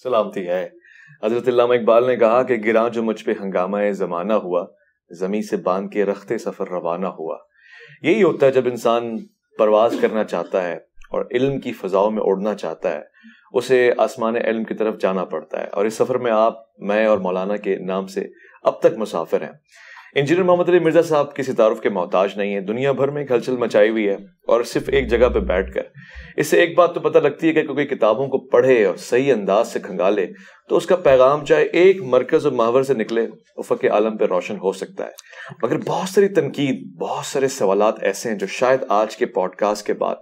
سلامتی ہے۔ حضرت علامہ اقبال نے کہا کہ گراں جو مجھ پہ ہنگامہ زمانہ ہوا، زمیں سے باندھ کے رختے سفر روانہ ہوا۔ یہی ہوتا ہے جب انسان پرواز کرنا چاہتا ہے اور علم کی فضاؤں میں اڑنا چاہتا ہے، اسے آسمان علم کی طرف جانا پڑتا ہے، اور اس سفر میں آپ، میں اور مولانا کے نام سے اب تک مسافر ہیں۔ انجینئر محمد علی مرزا صاحب کسی تعارف کے محتاج نہیں ہیں، دنیا بھر میں ہلچل مچائی ہوئی ہے، اور صرف ایک جگہ پہ بیٹھ کر اس سے ایک بات تو پتہ لگتی ہے کہ کوئی کتابوں کو پڑھے اور صحیح انداز سے کھنگالے تو اس کا پیغام چاہے ایک مرکز و محور سے نکلے، افق عالم پہ روشن ہو سکتا ہے۔ مگر بہت ساری تنقید، بہت سارے سوالات ایسے ہیں جو شاید آج کے پوڈ کاسٹ کے بعد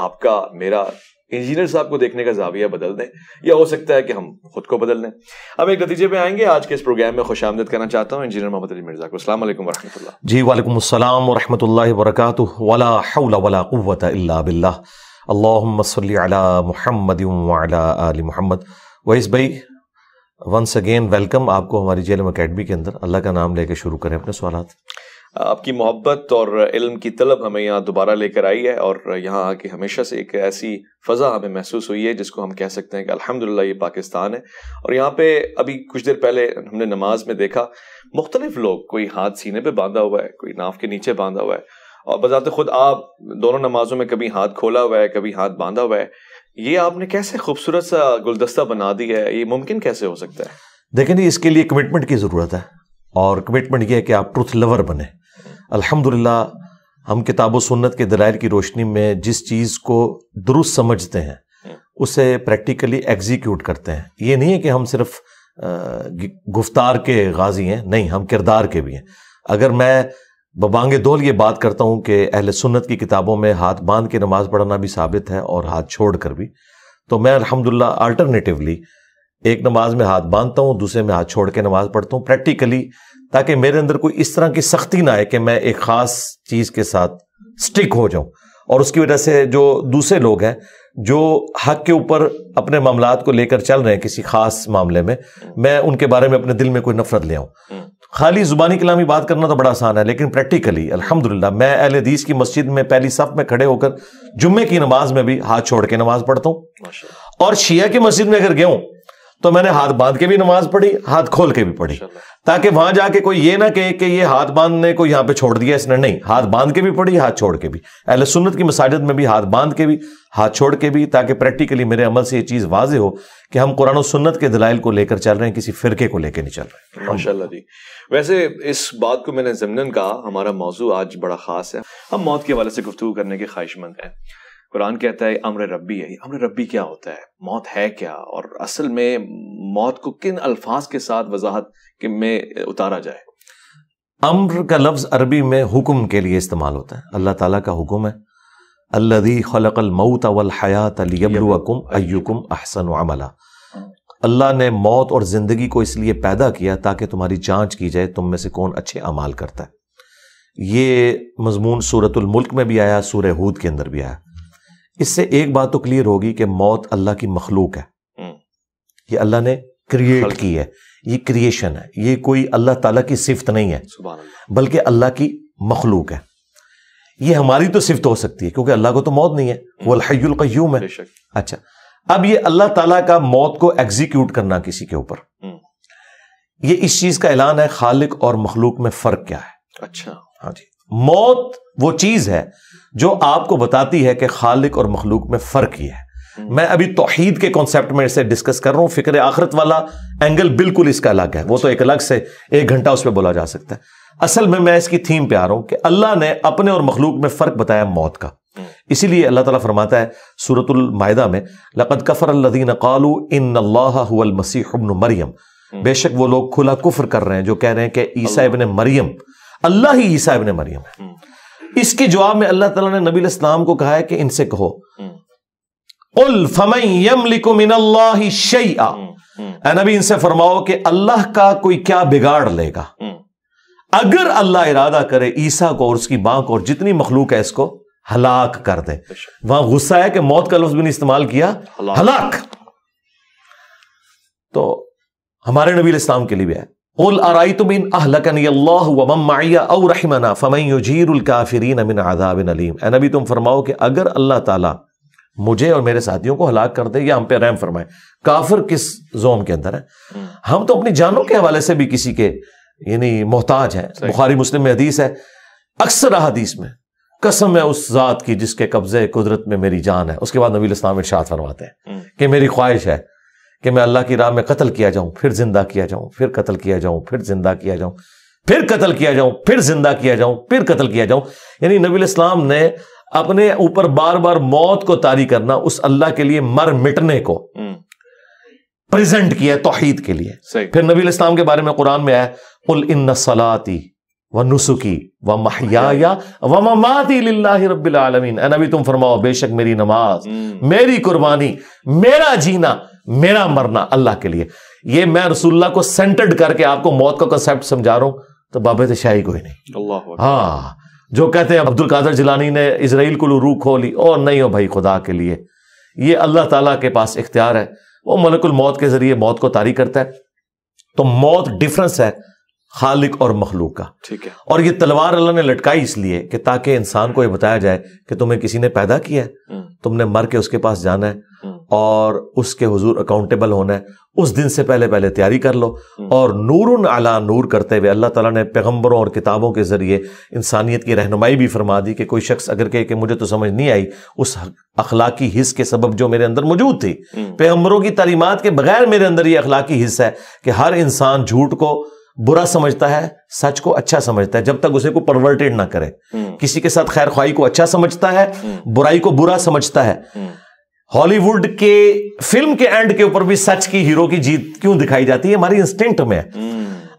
آپ کا، میرا، انجینئر صاحب کو دیکھنے کا زاویہ بدل دیں، یا ہو سکتا ہے کہ ہم خود کو بدل دیں۔ اب ایک نتیجے پہ آئیں گے۔ آج کے اس پروگرام میں خوش آمدید کرنا چاہتا ہوں انجینئر محمد علی مرزا کو۔ السلام علیکم ورحمۃ اللہ۔ جی وعلیکم السلام ورحمۃ اللہ وبرکاتہ۔ ولا حول ولا قوۃ الا باللہ۔ اللہم صلی علی محمد وعلی آل محمد۔ ویس بھائی، ونس اگین ویلکم آپ کو ہماری جے ایل ایم اکیڈمی کے اندر۔ اللہ کا نام لے کے شروع کریں اپنے سوالات۔ آپ کی محبت اور علم کی طلب ہمیں یہاں دوبارہ لے کر آئی ہے، اور یہاں آ کے ہمیشہ سے ایک ایسی فضا ہمیں محسوس ہوئی ہے جس کو ہم کہہ سکتے ہیں کہ الحمدللہ یہ پاکستان ہے۔ اور یہاں پہ ابھی کچھ دیر پہلے ہم نے نماز میں دیکھا مختلف لوگ، کوئی ہاتھ سینے پہ باندھا ہوا ہے، کوئی ناف کے نیچے باندھا ہوا ہے، اور بذات خود آپ دونوں نمازوں میں کبھی ہاتھ کھولا ہوا ہے، کبھی ہاتھ باندھا ہوا ہے۔ یہ آپ نے کیسے خوبصورت سا گلدستہ بنا دی ہے، یہ ممکن کیسے ہو سکتا ہے؟ دیکھیں جی، اس کے لیے کمٹمنٹ کی ضرورت ہے، اور کمٹمنٹ یہ ہے کہ آپ ٹروتھ لور بنیں۔ الحمدللہ ہم کتاب و سنت کے دلائل کی روشنی میں جس چیز کو درست سمجھتے ہیں اسے پریکٹیکلی ایگزیکیوٹ کرتے ہیں۔ یہ نہیں ہے کہ ہم صرف گفتار کے غازی ہیں، نہیں، ہم کردار کے بھی ہیں۔ اگر میں ببانگ دول یہ بات کرتا ہوں کہ اہل سنت کی کتابوں میں ہاتھ باندھ کے نماز پڑھنا بھی ثابت ہے اور ہاتھ چھوڑ کر بھی، تو میں الحمدللہ آلٹرنیٹیولی ایک نماز میں ہاتھ باندھتا ہوں، دوسرے میں ہاتھ چھوڑ کے نماز پڑھتا ہوں پریکٹیکلی، تاکہ میرے اندر کوئی اس طرح کی سختی نہ آئے کہ میں ایک خاص چیز کے ساتھ سٹک ہو جاؤں، اور اس کی وجہ سے جو دوسرے لوگ ہیں جو حق کے اوپر اپنے معاملات کو لے کر چل رہے ہیں کسی خاص معاملے میں ان کے بارے میں اپنے دل میں کوئی نفرت لے آؤں۔ خالی زبانی کلامی بات کرنا تو بڑا آسان ہے، لیکن پریکٹیکلی الحمدللہ میں اہل حدیث کی مسجد میں پہلی صف میں کھڑے ہو کر جمعے کی نماز میں بھی ہاتھ چھوڑ کے نماز پڑھتا ہوں، اور شیعہ کی مسجد میں اگر گیا ہوں تو میں نے ہاتھ باندھ کے بھی نماز پڑھی، ہاتھ کھول کے بھی پڑھی، تاکہ وہاں جا کے کوئی یہ نہ کہے کہ یہ ہاتھ باندھنے کو یہاں پہ چھوڑ دیا اس نے۔ نہیں، ہاتھ باندھ کے بھی پڑھی، ہاتھ چھوڑ کے بھی۔ اہل سنت کی مساجد میں بھی ہاتھ باندھ کے بھی، ہاتھ چھوڑ کے بھی، تاکہ پریکٹیکلی میرے عمل سے یہ چیز واضح ہو کہ ہم قرآن و سنت کے دلائل کو لے کر چل رہے ہیں، کسی فرقے کو لے کے نہیں چل رہے۔ ماشاءاللہ جی۔ ویسے اس بات کو میں نے ضمناً کہا، ہمارا موضوع آج بڑا خاص ہے، ہم موت کے حوالے سے گفتگو کرنے کے خواہش مند ہیں۔ قرآن کہتا ہے امر ربی ہے۔ امر ربی کیا ہوتا ہے؟ موت ہے کیا؟ اور اصل میں موت کو کن الفاظ کے ساتھ وضاحت میں اتارا جائے؟ امر کا لفظ عربی میں حکم کے لیے استعمال ہوتا ہے۔ اللہ تعالیٰ کا حکم ہے، الذی خلق الموت والحیات لیبلوکم ایکم احسن عملا۔ اللہ نے موت اور زندگی کو اس لیے پیدا کیا تاکہ تمہاری جانچ کی جائے تم میں سے کون اچھے اعمال کرتا ہے۔ یہ مضمون سورۃ الملک میں بھی آیا، سورہ ہود کے اندر بھی آیا۔ اس سے ایک بات تو کلیئر ہوگی کہ موت اللہ کی مخلوق ہے، یہ اللہ نے کریٹ کی ہے، یہ کریشن ہے، یہ کوئی اللہ تعالیٰ کی صفت نہیں ہے بلکہ اللہ کی مخلوق ہے۔ یہ ہماری تو صفت ہو سکتی ہے کیونکہ اللہ کو تو موت نہیں ہے، وہ الحی القیوم ہے۔ اچھا، اب یہ اللہ تعالیٰ کا موت کو ایگزیکیوٹ کرنا کسی کے اوپر، یہ اس چیز کا اعلان ہے خالق اور مخلوق میں فرق کیا ہے۔ اچھا، ہاں جی، موت وہ چیز ہے جو آپ کو بتاتی ہے کہ خالق اور مخلوق میں فرق ہی ہے۔ میں ابھی توحید کے کانسیپٹ میں اسے ڈسکس کر رہا ہوں، فکر آخرت والا اینگل بالکل اس کا الگ ہے، وہ تو ایک الگ سے 1 گھنٹہ اس پہ بولا جا سکتا ہے۔ اصل میں اس کی تھیم پہ آ رہا ہوں کہ اللہ نے اپنے اور مخلوق میں فرق بتایا موت کا۔ اسی لیے اللہ تعالیٰ فرماتا ہے سورۃ المائدہ میں، لقد کفر الذین قالوا ان اللہ هو المسیح ابن مریم، بے شک وہ لوگ کھلا کفر کر رہے ہیں جو کہہ رہے ہیں کہ عیسیٰ ابن مریم اللہ ہی عیسیٰ ابن مریم ہے۔ اس کے جواب میں اللہ تعالیٰ نے نبی علیہ السلام کو کہا ہے کہ ان سے کہو قل فمن یملک من اللہ شیئا، اے نبی ان سے فرماؤ کہ اللہ کا کوئی کیا بگاڑ لے گا اگر اللہ ارادہ کرے عیسیٰ کو اور اس کی ماں کو اور جتنی مخلوق ہے اس کو ہلاک کر دے۔ وہاں غصہ ہے کہ موت کا لفظ بھی نہیں استعمال کیا، ہلاک۔ تو ہمارے نبی علیہ السلام کے لیے بھی ہے، قل ارأیتم ان اہلکنی اللہ ومن معی او رحمنا فمن یجیر الکافرین من عذاب علیم۔ اے نبی تم فرماؤ کہ اگر اللہ تعالیٰ مجھے اور میرے ساتھیوں کو ہلاک کر دے یا ہم پہ رحم فرمائے. کافر کس زوم کے اندر ہے؟ ہم تو اپنی جانوں کے حوالے سے بھی کسی کے یعنی محتاج ہیں. بخاری مسلم میں حدیث ہے, اکثر احادیث میں قسم ہے اس ذات کی جس کے قبضے قدرت میں میری جان ہے. اس کے بعد نبی علیہ السلام ارشاد فرماتے ہیں کہ میری خواہش ہے کہ میں اللہ کی راہ میں قتل کیا جاؤں, پھر زندہ کیا جاؤں, پھر قتل کیا جاؤں, پھر زندہ کیا جاؤں, پھر قتل کیا جاؤں, پھر زندہ کیا جاؤں, پھر قتل کیا جاؤں. یعنی نبی علیہ السلام نے اپنے اوپر بار بار موت کو طاری کرنا اس اللہ کے لیے مر مٹنے کو پریزنٹ کیا توحید کے لیے. پھر نبی علیہ السلام کے بارے میں قرآن میں آیا قل ان صلاتی ونسکی ومحیای ومماتی للہ رب العالمین. اے نبی تم فرماؤ بے شک میری نماز, میری قربانی, میرا جینا, میرا مرنا اللہ کے لیے. یہ میں رسول اللہ کو سینٹرڈ کر کے آپ کو موت کا کنسیپٹ سمجھا رہا ہوں تو بابت شاہی کوئی نہیں. اللہ ہاں جو کہتے ہیں عبد القادر جیلانی نے اسرائیل کو روح کھولی, اور نہیں ہو بھائی خدا کے لیے, یہ اللہ تعالیٰ کے پاس اختیار ہے, وہ ملک الموت کے ذریعے موت کو طاری کرتا ہے. تو موت ڈفرنس ہے خالق اور مخلوق کا. ٹھیک ہے. اور یہ تلوار اللہ نے لٹکائی اس لیے کہ تاکہ انسان کو یہ بتایا جائے کہ تمہیں کسی نے پیدا کیا ہے, تم نے مر کے اس کے پاس جانا ہے اور اس کے حضور اکاؤنٹیبل ہونا ہے. اس دن سے پہلے تیاری کر لو. اور نور علی نور کرتے ہوئے اللہ تعالیٰ نے پیغمبروں اور کتابوں کے ذریعے انسانیت کی رہنمائی بھی فرما دی کہ کوئی شخص اگر کہے کہ مجھے تو سمجھ نہیں آئی اس اخلاقی حس کے سبب جو میرے اندر موجود تھی, پیغمبروں کی تعلیمات کے بغیر میرے اندر یہ اخلاقی حس ہے کہ ہر انسان جھوٹ کو برا سمجھتا ہے, سچ کو اچھا سمجھتا ہے, جب تک اسے کو پرورٹیڈ نہ کرے. کسی کے ساتھ خیر خواہی کو اچھا سمجھتا ہے, برائی کو برا سمجھتا ہے. ہالی ووڈ کے فلم کے اینڈ کے اوپر بھی سچ کی ہیرو کی جیت کیوں دکھائی جاتی ہے؟ ہماری انسٹنکٹ میں ہے.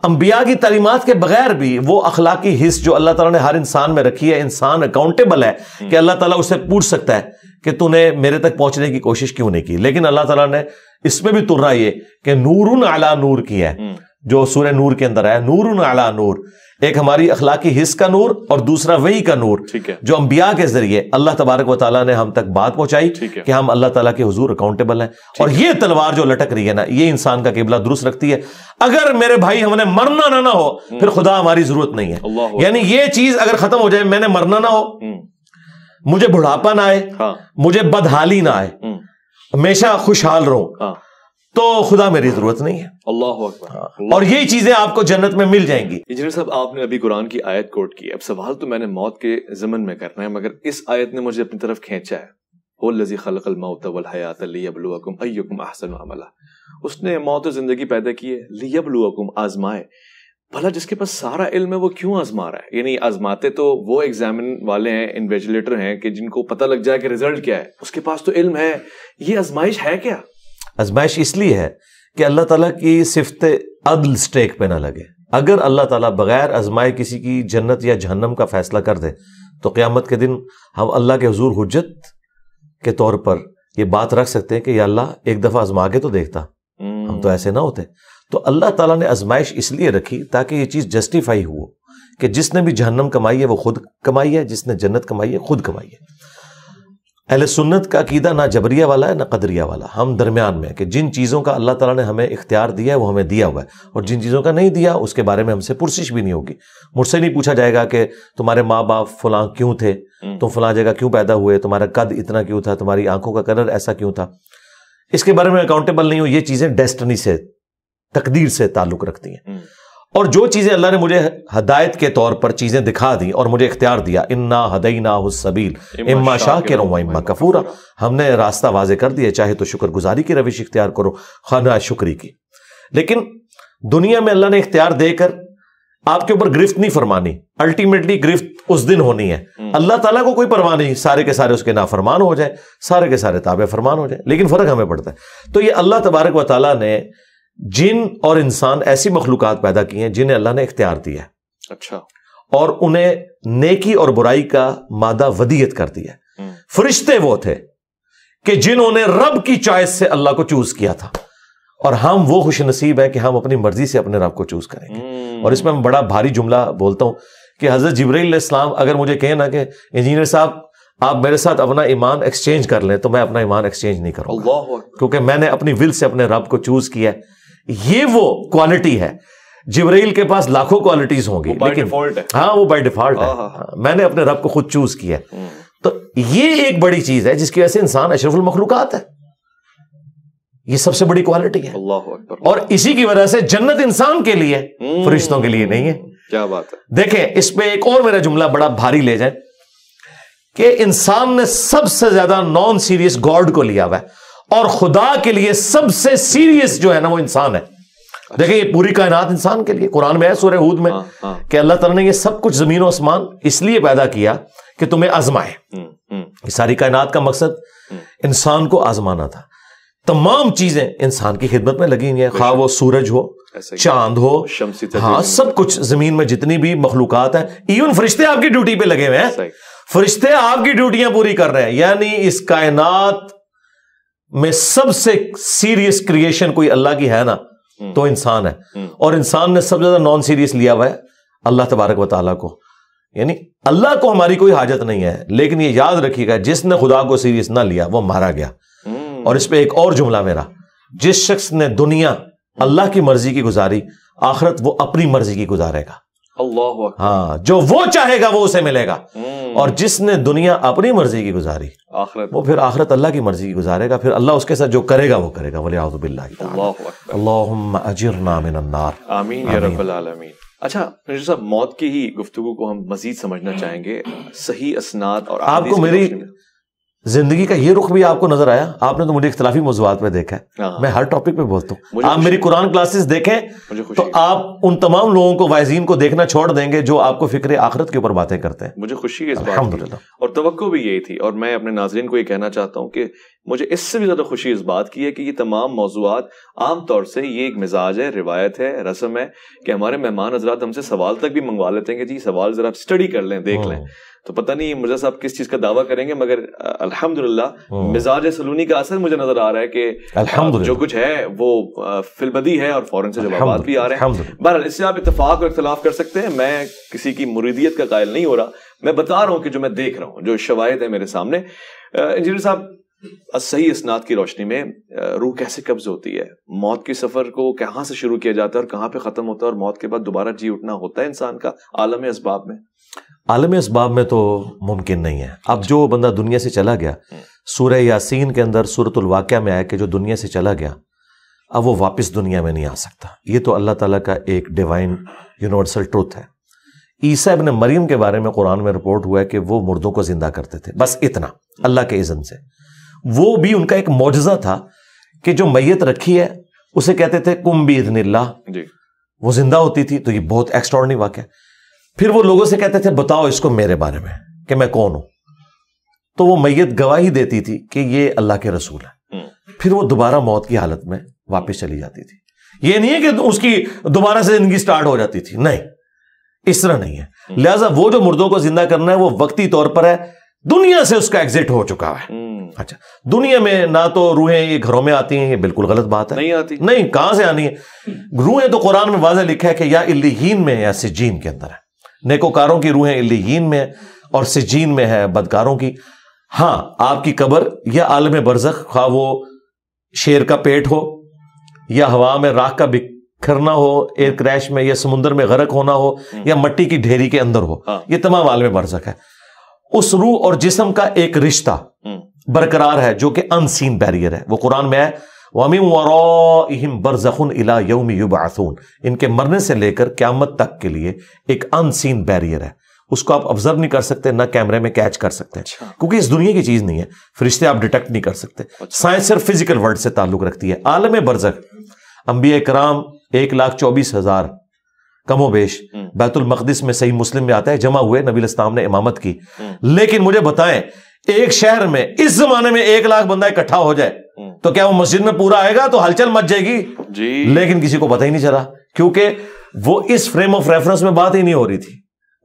انبیاء کی تعلیمات کے بغیر بھی وہ اخلاقی حس جو اللہ تعالیٰ نے ہر انسان میں رکھی ہے, انسان اکاؤنٹیبل ہے کہ اللہ تعالیٰ اسے پوچھ سکتا ہے کہ تو نے میرے تک پہنچنے کی کوشش کیوں نہیں کی. لیکن اللہ تعالیٰ نے اس میں بھی ترا یہ کہ نور علی نور کیا ہے, جو سورہ نور کے اندر ہے نور علی نور. ایک ہماری اخلاقی حس کا نور اور دوسرا وحی کا نور جو انبیاء کے ذریعے اللہ تبارک و تعالیٰ نے ہم تک بات پہنچائی کہ ہم اللہ تعالیٰ کے حضور اکاؤنٹیبل ہیں. اور یہ تلوار جو لٹک رہی ہے نا, یہ انسان کا قبلہ درست رکھتی ہے. اگر میرے بھائی ہم نے مرنا نہ ہو پھر خدا ہماری ضرورت نہیں ہے. یعنی یہ چیز اگر ختم ہو جائے, میں نے مرنا نہ ہو, مجھے بڑھاپا نہ آئے, مجھے بدحالی نہ آئے, ہمیشہ خوشحال رہوں, تو خدا میری ضرورت نہیں ہے. اللہ اکبر. اور یہی چیزیں آپ کو جنت میں مل جائیں گی. انجینئر صاحب آپ نے ابھی قرآن کی آیت کوٹ کی, اب سوال تو میں نے موت کے ضمن میں کرنا ہے, مگر اس آیت نے مجھے اپنی طرف کھینچا ہے. هو الذی خلق الموت والحیات لیبلوکم ایکم احسن عملا. اس نے موت و زندگی پیدا کی ہے لیبلوکم, آزمائے. بھلا جس کے پاس سارا علم ہے وہ کیوں آزما رہا ہے؟ یعنی آزماتے تو وہ ایگزامن والے ہیں, انویجیلیٹر ہیں کہ جن کو پتہ لگ جائے کہ ریزلٹ کیا ہے, اس کے پاس تو علم ہے. یہ آزمائش ہے کیا؟ آزمائش اس لیے ہے کہ اللہ تعالیٰ کی صفت عدل سٹیک پہ نہ لگے. اگر اللہ تعالیٰ بغیر آزمائے کسی کی جنت یا جہنم کا فیصلہ کر دے تو قیامت کے دن ہم اللہ کے حضور حجت کے طور پر یہ بات رکھ سکتے ہیں کہ یا اللہ ایک دفعہ آزما کے تو دیکھتا, ہم تو ایسے نہ ہوتے. تو اللہ تعالیٰ نے آزمائش اس لیے رکھی تاکہ یہ چیز جسٹیفائی ہو کہ جس نے بھی جہنم کمائی ہے وہ خود کمائی ہے, جس نے جنت کمائی ہے خود کمائی ہے. اہل سنت کا عقیدہ نہ جبریہ والا ہے نہ قدریہ والا, ہم درمیان میں کہ جن چیزوں کا اللہ تعالیٰ نے ہمیں اختیار دیا ہے وہ ہمیں دیا ہوا ہے, اور جن چیزوں کا نہیں دیا اس کے بارے میں ہم سے پرسش بھی نہیں ہوگی. مجھ سے نہیں پوچھا جائے گا کہ تمہارے ماں باپ فلاں کیوں تھے, تم فلاں جگہ کیوں پیدا ہوئے, تمہارا قد اتنا کیوں تھا, تمہاری آنکھوں کا کلر ایسا کیوں تھا. اس کے بارے میں اکاؤنٹیبل نہیں ہو. یہ چیزیں ڈیسٹنی سے, تقدیر سے تعلق رکھتی ہیں. اور جو چیزیں اللہ نے مجھے ہدایت کے طور پر چیزیں دکھا دی اور مجھے اختیار دیا, انا ہدیناہ السبیل اما شاکرا و اما کفورا, ہم نے راستہ واضح کر دیا, چاہے تو شکر گزاری کی روش اختیار کرو, خواہ شکری کی. لیکن دنیا میں اللہ نے اختیار دے کر آپ کے اوپر گرفت نہیں فرمانی, الٹیمیٹلی گرفت اس دن ہونی ہے. اللہ تعالیٰ کو کوئی پرواہ نہیں, سارے کے سارے اس کے نافرمان ہو جائیں, سارے کے سارے تابع فرمان ہو جائیں, لیکن فرق ہمیں پڑتا ہے. تو یہ اللہ تبارک و تعالیٰ نے جن اور انسان ایسی مخلوقات پیدا کی ہیں جنہیں اللہ نے اختیار دیا ہے, اچھا, اور انہیں نیکی اور برائی کا مادہ ودیت کر دیا. فرشتے وہ تھے کہ جنہوں نے رب کی چوائس سے اللہ کو چوز کیا تھا, اور ہم وہ خوش نصیب ہیں کہ ہم اپنی مرضی سے اپنے رب کو چوز کریں گے. اور اس میں میں بڑا بھاری جملہ بولتا ہوں کہ حضرت جبرائیل علیہ السلام اگر مجھے کہیں نا کہ انجینئر صاحب آپ میرے ساتھ اپنا ایمان ایکسچینج کر لیں, تو میں اپنا ایمان ایکسچینج نہیں کروں گا, کیونکہ میں نے اپنی ول سے اپنے رب کو چوز کیا ہے. یہ وہ کوالٹی ہے. جبرائیل کے پاس لاکھوں کوالٹیز ہوں گی, لیکن ہاں وہ بائی ڈیفالٹ ہے, میں نے اپنے رب کو خود چوز کیا ہے. تو یہ ایک بڑی چیز ہے جس کی وجہ سے انسان اشرف المخلوقات ہے. یہ سب سے بڑی کوالٹی ہے. اللہ اکبر. اور اسی کی وجہ سے جنت انسان کے لیے, فرشتوں کے لیے نہیں ہے. کیا بات ہے. دیکھیں اس پہ ایک اور میرا جملہ بڑا بھاری لے جائیں کہ انسان نے سب سے زیادہ نان سیریس گاڈ کو لیا ہوا ہے اور خدا کے لیے سب سے سیریس جو ہے نا وہ انسان ہے. دیکھیں یہ پوری کائنات انسان کے لیے, قرآن میں ہے سورہ ہود میں کہ اللہ تعالیٰ نے یہ سب کچھ زمین و آسمان اس لیے پیدا کیا کہ تمہیں آزمائے. یہ ساری کائنات کا مقصد انسان کو آزمانا تھا. تمام چیزیں انسان کی خدمت میں لگی ہوئی ہیں, خواہ وہ سورج ہو, چاند ہو, ہاں سب کچھ زمین میں جتنی بھی مخلوقات ہیں, ایون فرشتے آپ کی ڈیوٹی پہ لگے ہوئے ہیں. فرشتے آپ کی ڈیوٹیاں پوری کر رہے ہیں. یعنی اس کائنات میں سب سے سیریس کریشن کوئی اللہ کی ہے نا تو انسان ہے. اور انسان نے سب سے زیادہ نان سیریس لیا ہوا ہے اللہ تبارک و تعالیٰ کو. یعنی اللہ کو ہماری کوئی حاجت نہیں ہے, لیکن یہ یاد رکھیے گا جس نے خدا کو سیریس نہ لیا وہ مارا گیا. اور اس پہ ایک اور جملہ میرا, جس شخص نے دنیا اللہ کی مرضی کی گزاری, آخرت وہ اپنی مرضی کی گزارے گا. اللہ اکبر. ہاں جو وہ چاہے گا وہ اسے ملے گا. اور جس نے دنیا اپنی مرضی کی گزاری, آخرت وہ پھر آخرت اللہ کی مرضی کی گزارے گا. پھر اللہ اس کے ساتھ جو کرے گا وہ کرے گا. وَلِعَوْذُ بِاللَّهِ تَعَالَى اللہم اجرنا من النار. آمین یا رب العالمین. اچھا منیجر صاحب, موت کی ہی گفتگو کو ہم مزید سمجھنا چاہیں گے. صحیح اسناد اور آپ کو میری زندگی کا یہ رخ بھی آپ کو نظر آیا؟ آپ نے تو مجھے اختلافی موضوعات پہ دیکھا ہے, میں ہر ٹاپک پہ بولتا ہوں. آپ میری قرآن کلاسز دیکھیں تو آپ ان تمام لوگوں کو, وائزین کو دیکھنا چھوڑ دیں گے جو آپ کو فکر آخرت کے اوپر باتیں کرتے ہیں. مجھے خوشی ہے اس بات کی, اور توقع بھی یہی تھی. اور میں اپنے ناظرین کو یہ کہنا چاہتا ہوں کہ مجھے اس سے بھی زیادہ خوشی اس بات کی ہے کہ یہ تمام موضوعات عام طور سے یہ ایک مزاج ہے, روایت ہے, رسم ہے کہ ہمارے مہمان حضرات ہم سے سوال تک بھی منگوا لیتے ہیں کہ جی سوال ذرا اسٹڈی کر لیں, دیکھ لیں. تو پتہ نہیں مرزا صاحب کس چیز کا دعویٰ کریں گے, مگر الحمدللہ مزاج سلونی کا اثر مجھے نظر آ رہا ہے کہ جو کچھ ہے وہ فی البدی ہے اور فوراً سے جوابات بھی آ رہے ہیں. بہرحال اس سے آپ اتفاق اور اختلاف کر سکتے ہیں, میں کسی کی مریدیت کا قائل نہیں ہو رہا, میں بتا رہا ہوں کہ جو میں دیکھ رہا ہوں, جو شواہد ہے میرے سامنے. انجینئر صاحب, صحیح اسناد کی روشنی میں روح کیسے قبض ہوتی ہے؟ موت کے سفر کو کہاں سے شروع کیا جاتا ہے اور کہاں پہ ختم ہوتا ہے, اور موت کے بعد دوبارہ جی اٹھنا ہوتا ہے انسان کا عالم اسباب میں؟ عالم اسباب میں تو ممکن نہیں ہے. اب جو بندہ دنیا سے چلا گیا, سورہ یاسین کے اندر سورۃ الواقعہ میں آیا کہ جو دنیا سے چلا گیا اب وہ واپس دنیا میں نہیں آ سکتا. یہ تو اللہ تعالیٰ کا ایک ڈیوائن یونیورسل ٹروتھ ہے. عیسیٰ ابن مریم کے بارے میں قرآن میں رپورٹ ہوا ہے کہ وہ مردوں کو زندہ کرتے تھے, بس اتنا, اللہ کے اذن سے. وہ بھی ان کا ایک معجزہ تھا کہ جو میت رکھی ہے اسے کہتے تھے کم باذن اللہ, وہ زندہ ہوتی تھی. تو یہ بہت ایکسٹراڈنری واقعہ. پھر وہ لوگوں سے کہتے تھے بتاؤ اس کو میرے بارے میں کہ میں کون ہوں, تو وہ میت گواہی دیتی تھی کہ یہ اللہ کے رسول ہے. پھر وہ دوبارہ موت کی حالت میں واپس چلی جاتی تھی. یہ نہیں ہے کہ اس کی دوبارہ سے زندگی سٹارٹ ہو جاتی تھی, نہیں, اس طرح نہیں ہے. لہٰذا وہ جو مردوں کو زندہ کرنا ہے وہ وقتی طور پر ہے, دنیا سے اس کا ایگزٹ ہو چکا ہے. اچھا, دنیا میں نہ تو روحیں یہ گھروں میں آتی ہیں, یہ بالکل غلط بات ہے, نہیں آتی, نہیں, کہاں سے آنی ہے روحیں؟ تو قرآن میں واضح لکھا ہے کہ یا علیین میں یا سجین کے اندر ہے. نیکوکاروں کی روحیں علیین میں اور سجین میں ہے بدکاروں کی. ہاں, آپ کی قبر یا عالم برزخ, خواہ وہ شیر کا پیٹ ہو یا ہوا میں راکھ کا بکھرنا ہو, ایئر کریش میں یا سمندر میں غرق ہونا ہو یا مٹی کی ڈھیری کے اندر ہو, یہ تمام عالم برزخ ہے. اس روح اور جسم کا ایک رشتہ برقرار ہے جو کہ ان سین بیریئر ہے. وہ قرآن میں ہے وَمِن وَرَائِهِمْ بَرْزَخٌ إِلَىٰ يَوْمِ يُبْعَثُونَ, ان کے مرنے سے لے کر قیامت تک کے لیے ایک ان سین بیریئر ہے. اس کو آپ آبزرو نہیں کر سکتے, نہ کیمرے میں کیچ کر سکتے ہیں, کیونکہ اس دنیا کی چیز نہیں ہے. فرشتے آپ ڈیٹیکٹ نہیں کر سکتے. سائنس صرف فزیکل ورلڈ سے تعلق رکھتی ہے. عالم برزخ, انبیاء کرام 1,24,000 کم و بیش بیت المقدس میں, صحیح مسلم میں آتا ہے, جمع ہوئے, نبی الاسلام نے امامت کی. لیکن مجھے بتائیں, ایک شہر میں اس زمانے میں 1,00,000 بندہ اکٹھا ہو جائے تو کیا وہ مسجد میں پورا آئے گا؟ تو ہلچل مچ جائے گی جی. لیکن کسی کو پتہ ہی نہیں چلا, کیونکہ وہ اس فریم آف ریفرنس میں بات ہی نہیں ہو رہی تھی.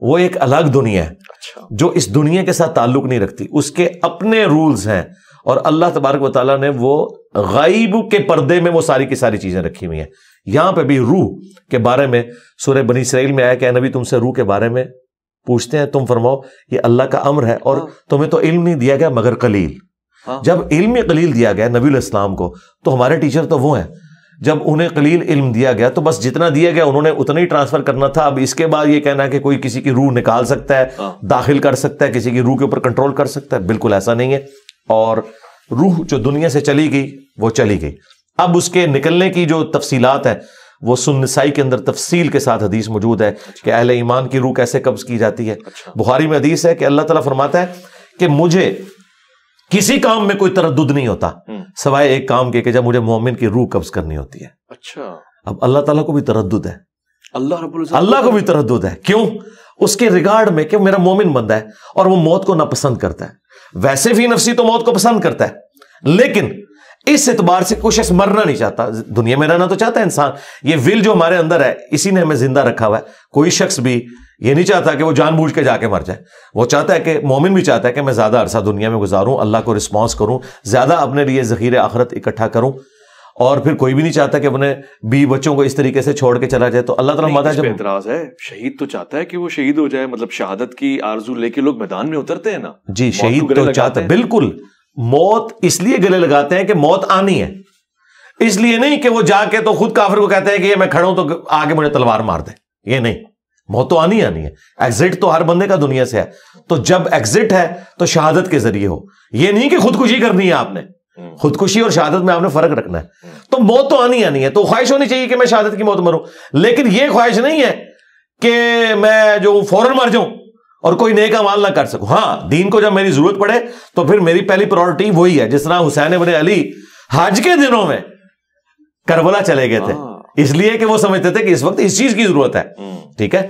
وہ ایک الگ دنیا ہے جو اس دنیا کے ساتھ تعلق نہیں رکھتی, اس کے اپنے رولز ہیں. اور اللہ تبارک و تعالیٰ نے وہ غیب کے پردے میں وہ ساری کی ساری چیزیں رکھی ہوئی ہیں. یہاں پہ بھی روح کے بارے میں سورہ بنی اسرائیل میں آیا کہ اے نبی تم سے روح کے بارے میں پوچھتے ہیں, تم فرماؤ یہ اللہ کا امر ہے اور تمہیں تو علم نہیں دیا گیا مگر قلیل. جب علم قلیل دیا گیا نبی الاسلام کو, تو ہمارے ٹیچر تو وہ ہیں جب انہیں قلیل علم دیا گیا تو بس جتنا دیا گیا انہوں نے اتنا ہی ٹرانسفر کرنا تھا. اب اس کے بعد یہ کہنا ہے کہ کوئی کسی کی روح نکال سکتا ہے, داخل کر سکتا ہے, کسی کی روح کے اوپر کنٹرول کر سکتا ہے, بالکل ایسا نہیں ہے. اور روح جو دنیا سے چلی گئی وہ چلی گئی. اب اس کے نکلنے کی جو تفصیلات ہے وہ سنن نسائی کے اندر تفصیل کے ساتھ حدیث موجود ہے کہ اہل ایمان کی روح کیسے قبض کی جاتی ہے. بخاری میں حدیث ہے کہ اللہ تعالیٰ فرماتا ہے کہ مجھے کسی کام میں کوئی تردد نہیں ہوتا سوائے ایک کام کے کہ جب مجھے مومن کی روح قبض کرنی ہوتی ہے. اچھا, اب اللہ تعالیٰ کو بھی تردد ہے, اللہ کو بھی تردد ہے. کیوں؟ اس کے ریگارڈ میں کہ میرا مومن بندہ ہے اور وہ موت کو ناپسند کرتا ہے. ویسے بھی نفسی تو موت کو پسند کرتا ہے, لیکن اس اعتبار سے کوئی شخص مرنا نہیں چاہتا. دنیا میں رہنا تو چاہتا ہے انسان, یہ ول جو ہمارے اندر ہے اسی نے ہمیں زندہ رکھا ہوا ہے. کوئی شخص بھی یہ نہیں چاہتا کہ وہ جان بوجھ کے جا کے مر جائے. وہ چاہتا ہے کہ مومن بھی چاہتا ہے کہ میں زیادہ عرصہ دنیا میں گزاروں, اللہ کو رسپانس کروں, زیادہ اپنے لیے ذخیرے آخرت اکٹھا کروں. اور پھر کوئی بھی نہیں چاہتا کہ اپنے بیوی بچوں کو اس طریقے سے چھوڑ کے چلا جائے. تو اللہ تعالیٰ جب اعتراض ہے, شہید تو چاہتا ہے کہ وہ شہید ہو جائے, مطلب شہادت کی آرزو لے کے لوگ میدان میں اترتے ہیں نا. جی, شہید تو چاہتا ہے, بالکل. موت اس لیے گلے لگاتے ہیں کہ موت آنی ہے, اس لیے نہیں کہ وہ جا کے تو خود کافر کو کہتے ہیں کہ یہ میں کھڑا ہوں تو آگے مجھے تلوار مار دے. یہ نہیں, موت تو آنی ہے. ایگزٹ تو ہر بندے کا دنیا سے ہے. تو جب ایگزٹ ہے تو شہادت کے ذریعے ہو. یہ نہیں کہ خودکشی کرنی ہے آپ نے, خودکشی اور شہادت میں آپ نے فرق رکھنا ہے. تو موت تو آنی ہے. تو خواہش ہونی چاہیے کہ میں شہادت کی موت مروں, لیکن یہ خواہش نہیں ہے کہ میں جو فوراً مر جاؤں اور کوئی نیک اعمال نہ کر سکوں. ہاں, دین کو جب میری ضرورت پڑے تو پھر میری پہلی پرائورٹی وہی ہے. جس طرح حسین ابن علی حج کے دنوں میں کربلا چلے گئے تھے اس لیے کہ وہ سمجھتے تھے کہ اس وقت اس چیز کی ضرورت ہے. ٹھیک ہے,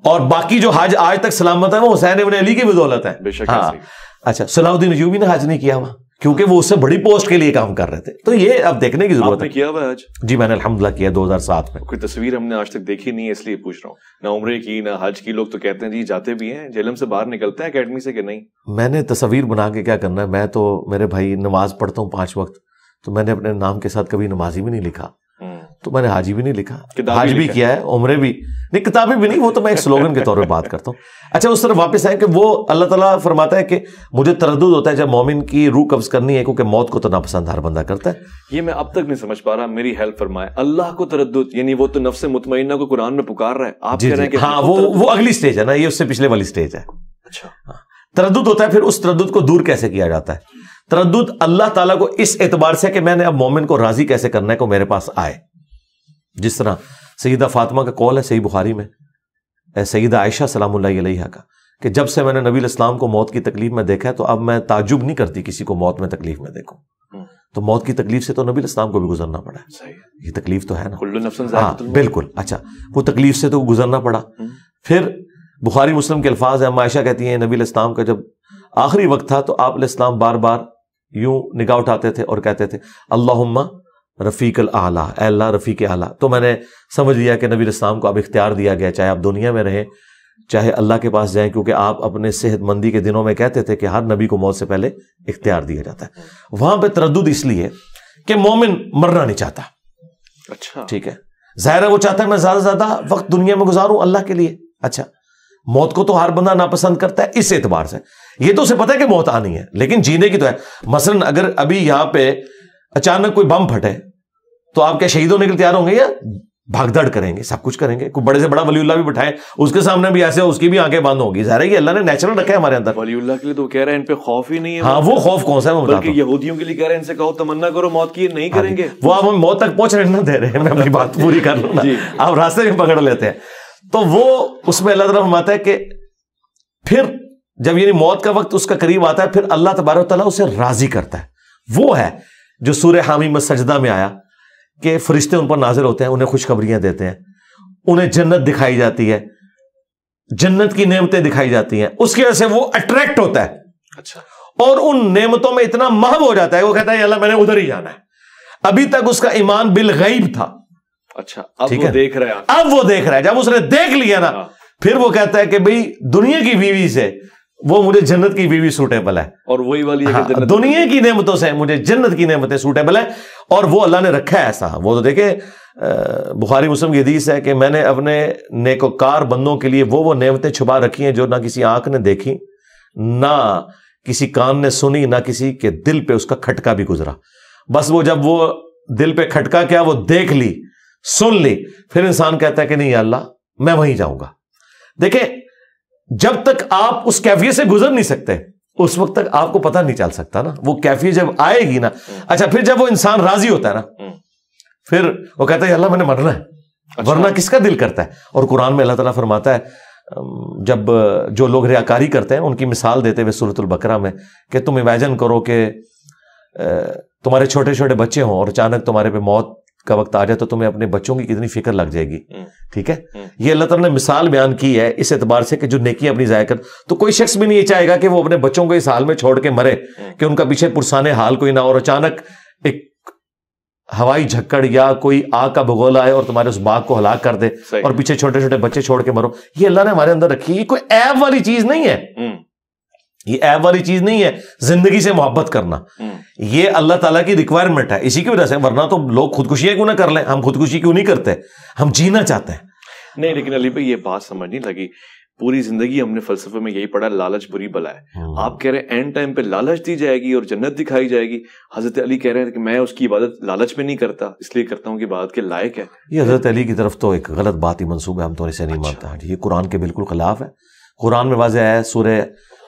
اور باقی جو حج آج تک سلامت ہے وہ حسین ابن علی کی بدولت ہے. ہاں, اچھا, صلاح الدین ایوبی نے حج نہیں کیا ہوا کیونکہ وہ اس سے بڑی پوسٹ کے لیے کام کر رہے تھے. تو یہ اب دیکھنے کی ضرورت ہے. کیا ہوا حج؟ جی میں نے الحمدللہ کیا 2007 میں. کوئی تصویر ہم نے آج تک دیکھی نہیں ہے اس لیے پوچھ رہا ہوں. نہ عمرے کی نہ حج کی. لوگ تو کہتے ہیں جی جاتے بھی ہیں, جہلم سے باہر نکلتے ہیں اکیڈمی سے کہ نہیں. میں نے تصویر بنا کے کیا کرنا ہے, میں تو میرے بھائی نماز پڑھتا ہوں 5 وقت, تو میں نے اپنے نام کے ساتھ کبھی نمازی بھی نہیں لکھا, تو میں نے حاجی بھی نہیں لکھا, حج بھی کیا ہے, عمرے بھی نہیں, کتابیں بھی نہیں. وہ تو میں ایک سلوگن کے طور پہ بات کرتا ہوں. اچھا, اس طرح واپس ہے کہ وہ اللہ تعالیٰ فرماتا ہے کہ مجھے تردد ہوتا ہے جب مومن کی روح قبض کرنی ہے, کیونکہ موت کو تو ناپسند ہر بندہ کرتا ہے. یہ میں اب تک نہیں سمجھ پا رہا, میری ہیلپ فرمائے. اللہ کو تردد یعنی وہ تو نفس مطمئنہ کو قرآن میں پکار رہا ہے, آپ کہہ رہے ہیں کہ ہاں وہ اگلی سٹیج ہے نا, یہ اس سے پچھلے والی سٹیج ہے. اچھا, تردد ہوتا ہے. پھر اس تردد کو دور کیسے کیا جاتا ہے؟ تردد اللہ تعالیٰ کو اس اعتبار سے کہ میں نے اب مومن کو راضی کیسے کرنا ہے کو میرے پاس آئے. جس طرح سیدہ فاطمہ کا قول ہے صحیح بخاری میں, سیدہ عائشہ سلام اللہ علیہا کا, کہ جب سے میں نے نبی الاسلام کو موت کی تکلیف میں دیکھا ہے تو اب میں تعجب نہیں کرتی کسی کو موت میں تکلیف میں دیکھوں. تو موت کی تکلیف سے تو نبی الاسلام کو بھی گزرنا پڑا ہے. یہ تکلیف تو ہے نا. ہاں بالکل. اچھا, وہ تکلیف سے تو گزرنا پڑا. پھر بخاری مسلم کے الفاظ ہیں, عائشہ کہتی ہیں نبی الاسلام کا جب آخری وقت تھا تو آپ علیہ السلام بار بار یوں نگاہ اٹھاتے تھے اور کہتے تھے اللہم رفیق الاعلیٰ, اے اللہ رفیق اعلیٰ. تو میں نے سمجھ لیا کہ نبی الاسلام کو اب اختیار دیا گیا, چاہے آپ دنیا میں رہیں چاہے اللہ کے پاس جائیں, کیونکہ آپ اپنے صحت مندی کے دنوں میں کہتے تھے کہ ہر نبی کو موت سے پہلے اختیار دیا جاتا ہے. وہاں پہ تردد اس لیے کہ مومن مرنا نہیں چاہتا. اچھا, ٹھیک ہے, ظاہر ہے وہ چاہتا ہے میں زیادہ سے زیادہ وقت دنیا میں گزاروں اللہ کے لیے. اچھا, موت کو تو ہر بندہ ناپسند کرتا ہے اس اعتبار سے. یہ تو اسے پتہ ہے کہ موت آنی ہے, لیکن جینے کی تو ہے. مثلا اگر ابھی یہاں پہ اچانک کوئی بم پھٹے تو آپ کیا شہید ہونے کے لیے تیار ہوں گے یا بھاگ دڑ کریں گے, سب کچھ کریں گے؟ کوئی بڑے سے بڑا ولی اللہ بھی بٹھائیں اس کے سامنے بھی ایسے اس کی بھی آنکھیں بند ہوگی. ظاہر ہے کہ اللہ نے نیچرل رکھا ہے ہمارے اندر. ولی اللہ کے لیے تو کہہ رہے ہیں ان پہ خوف ہی نہیں ہے. ہاں, وہ خوف کون سا ہے, بلکہ یہودیوں کے لیے کہہ رہے ہیں ان سے کہو تمنا کرو موت کی, نہیں کریں گے. وہ آپ ہمیں موت تک پہنچنے نہ دے رہے ہیں. میں اپنی بات پوری کر لوں نا, آپ راستے میں پکڑ لیتے ہیں. تو وہ اس میں اللہ تعالیٰ فرماتا ہے کہ پھر جب یعنی موت کا وقت اس کا قریب آتا ہے پھر اللہ تبارک و تعالیٰ اسے راضی کرتا ہے. وہ ہے جو سورہ حامی میں سجدہ میں آیا کہ فرشتے ان پر نازل ہوتے ہیں, انہیں خوشخبریاں دیتے ہیں, انہیں جنت دکھائی جاتی ہے, جنت کی نعمتیں دکھائی جاتی ہیں, اس کی وجہ سے وہ اٹریکٹ ہوتا ہے. اچھا, اور ان نعمتوں میں اتنا محو ہو جاتا ہے وہ کہتا ہے اللہ میں نے ادھر ہی جانا ہے. ابھی تک اس کا ایمان بالغیب تھا. اچھا, اب وہ دیکھ رہا ہے. اب وہ دیکھ رہا ہے. جب اس نے دیکھ لیا نا پھر وہ کہتا ہے کہ بھئی دنیا کی بیوی سے وہ مجھے جنت کی بیوی سوٹیبل ہے, اور وہی والی دنیا کی نعمتوں سے مجھے جنت کی نعمتیں سوٹیبل ہیں. اور وہ اللہ نے رکھا ہے ایسا. وہ تو دیکھیں بخاری مسلم کی حدیث ہے کہ میں نے اپنے نیکوکار بندوں کے لیے وہ نعمتیں چھپا رکھی ہیں جو نہ کسی آنکھ نے دیکھی, نہ کسی کان نے سنی, نہ کسی کے دل پہ اس کا کھٹکا بھی گزرا. بس وہ جب وہ دل پہ کھٹکا کیا وہ دیکھ لی, سن لی, پھر انسان کہتا ہے کہ نہیں یا اللہ میں وہیں جاؤں گا. دیکھیں جب تک آپ اس کیفیت سے گزر نہیں سکتے اس وقت تک آپ کو پتہ نہیں چل سکتا نا. وہ کیفیت جب آئے گی نا, اچھا پھر جب وہ انسان راضی ہوتا ہے نا, پھر وہ کہتا ہے اللہ میں نے مرنا ہے, ورنہ کس کا دل کرتا ہے. اور قرآن میں اللہ تعالیٰ فرماتا ہے جب جو لوگ ریاکاری کرتے ہیں ان کی مثال دیتے ہوئے سورۃ البقرہ میں کہ تم امیجن کرو کہ تمہارے چھوٹے چھوٹے بچے ہوں اور اچانک تمہارے پہ موت کا وقت آ جائے تو تمہیں اپنے بچوں کی کتنی فکر لگ جائے گی. ٹھیک ہے, یہ اللہ تعالیٰ نے مثال بیان کی ہے اس اعتبار سے کہ جو نیکیاں اپنی ضائع کر, تو کوئی شخص بھی نہیں یہ چاہے گا کہ وہ اپنے بچوں کو اس حال میں چھوڑ کے مرے کہ ان کا پیچھے پرسانے حال کوئی نہ, اور اچانک ایک ہوائی جھکڑ یا کوئی آگ کا بگولا آئے اور تمہارے اس باغ کو ہلاک کر دے اور پیچھے چھوٹے چھوٹے بچے چھوڑ کے مرو. یہ اللہ نے ہمارے اندر رکھی, یہ کوئی عیب والی چیز نہیں ہے, یہ عیب والی چیز نہیں ہے زندگی سے محبت کرنا, یہ اللہ تعالیٰ کی ریکوائرمنٹ ہے. اسی کی وجہ سے, ورنہ تو لوگ خودکشیاں کیوں نہ کر لیں, ہم خودکشی کیوں نہیں کرتے, ہم جینا چاہتے ہیں. نہیں لیکن علی بھائی یہ بات سمجھ نہیں لگی, پوری زندگی ہم نے فلسفے میں یہی پڑھا لالچ بری بلا ہے. آپ کہہ رہے ہیں اینڈ ٹائم پہ لالچ دی جائے گی اور جنت دکھائی جائے گی. حضرت علی کہہ رہے ہیں کہ میں اس کی عبادت لالچ میں نہیں کرتا, اس لیے کرتا ہوں کہ عبادت کے لائق ہے. یہ حضرت علی کی طرف تو ایک غلط بات ہی منسوب ہے, ہم تو اسے نہیں مانتا. یہ قرآن کے بالکل خلاف ہے. قرآن میں واضح ہے سورہ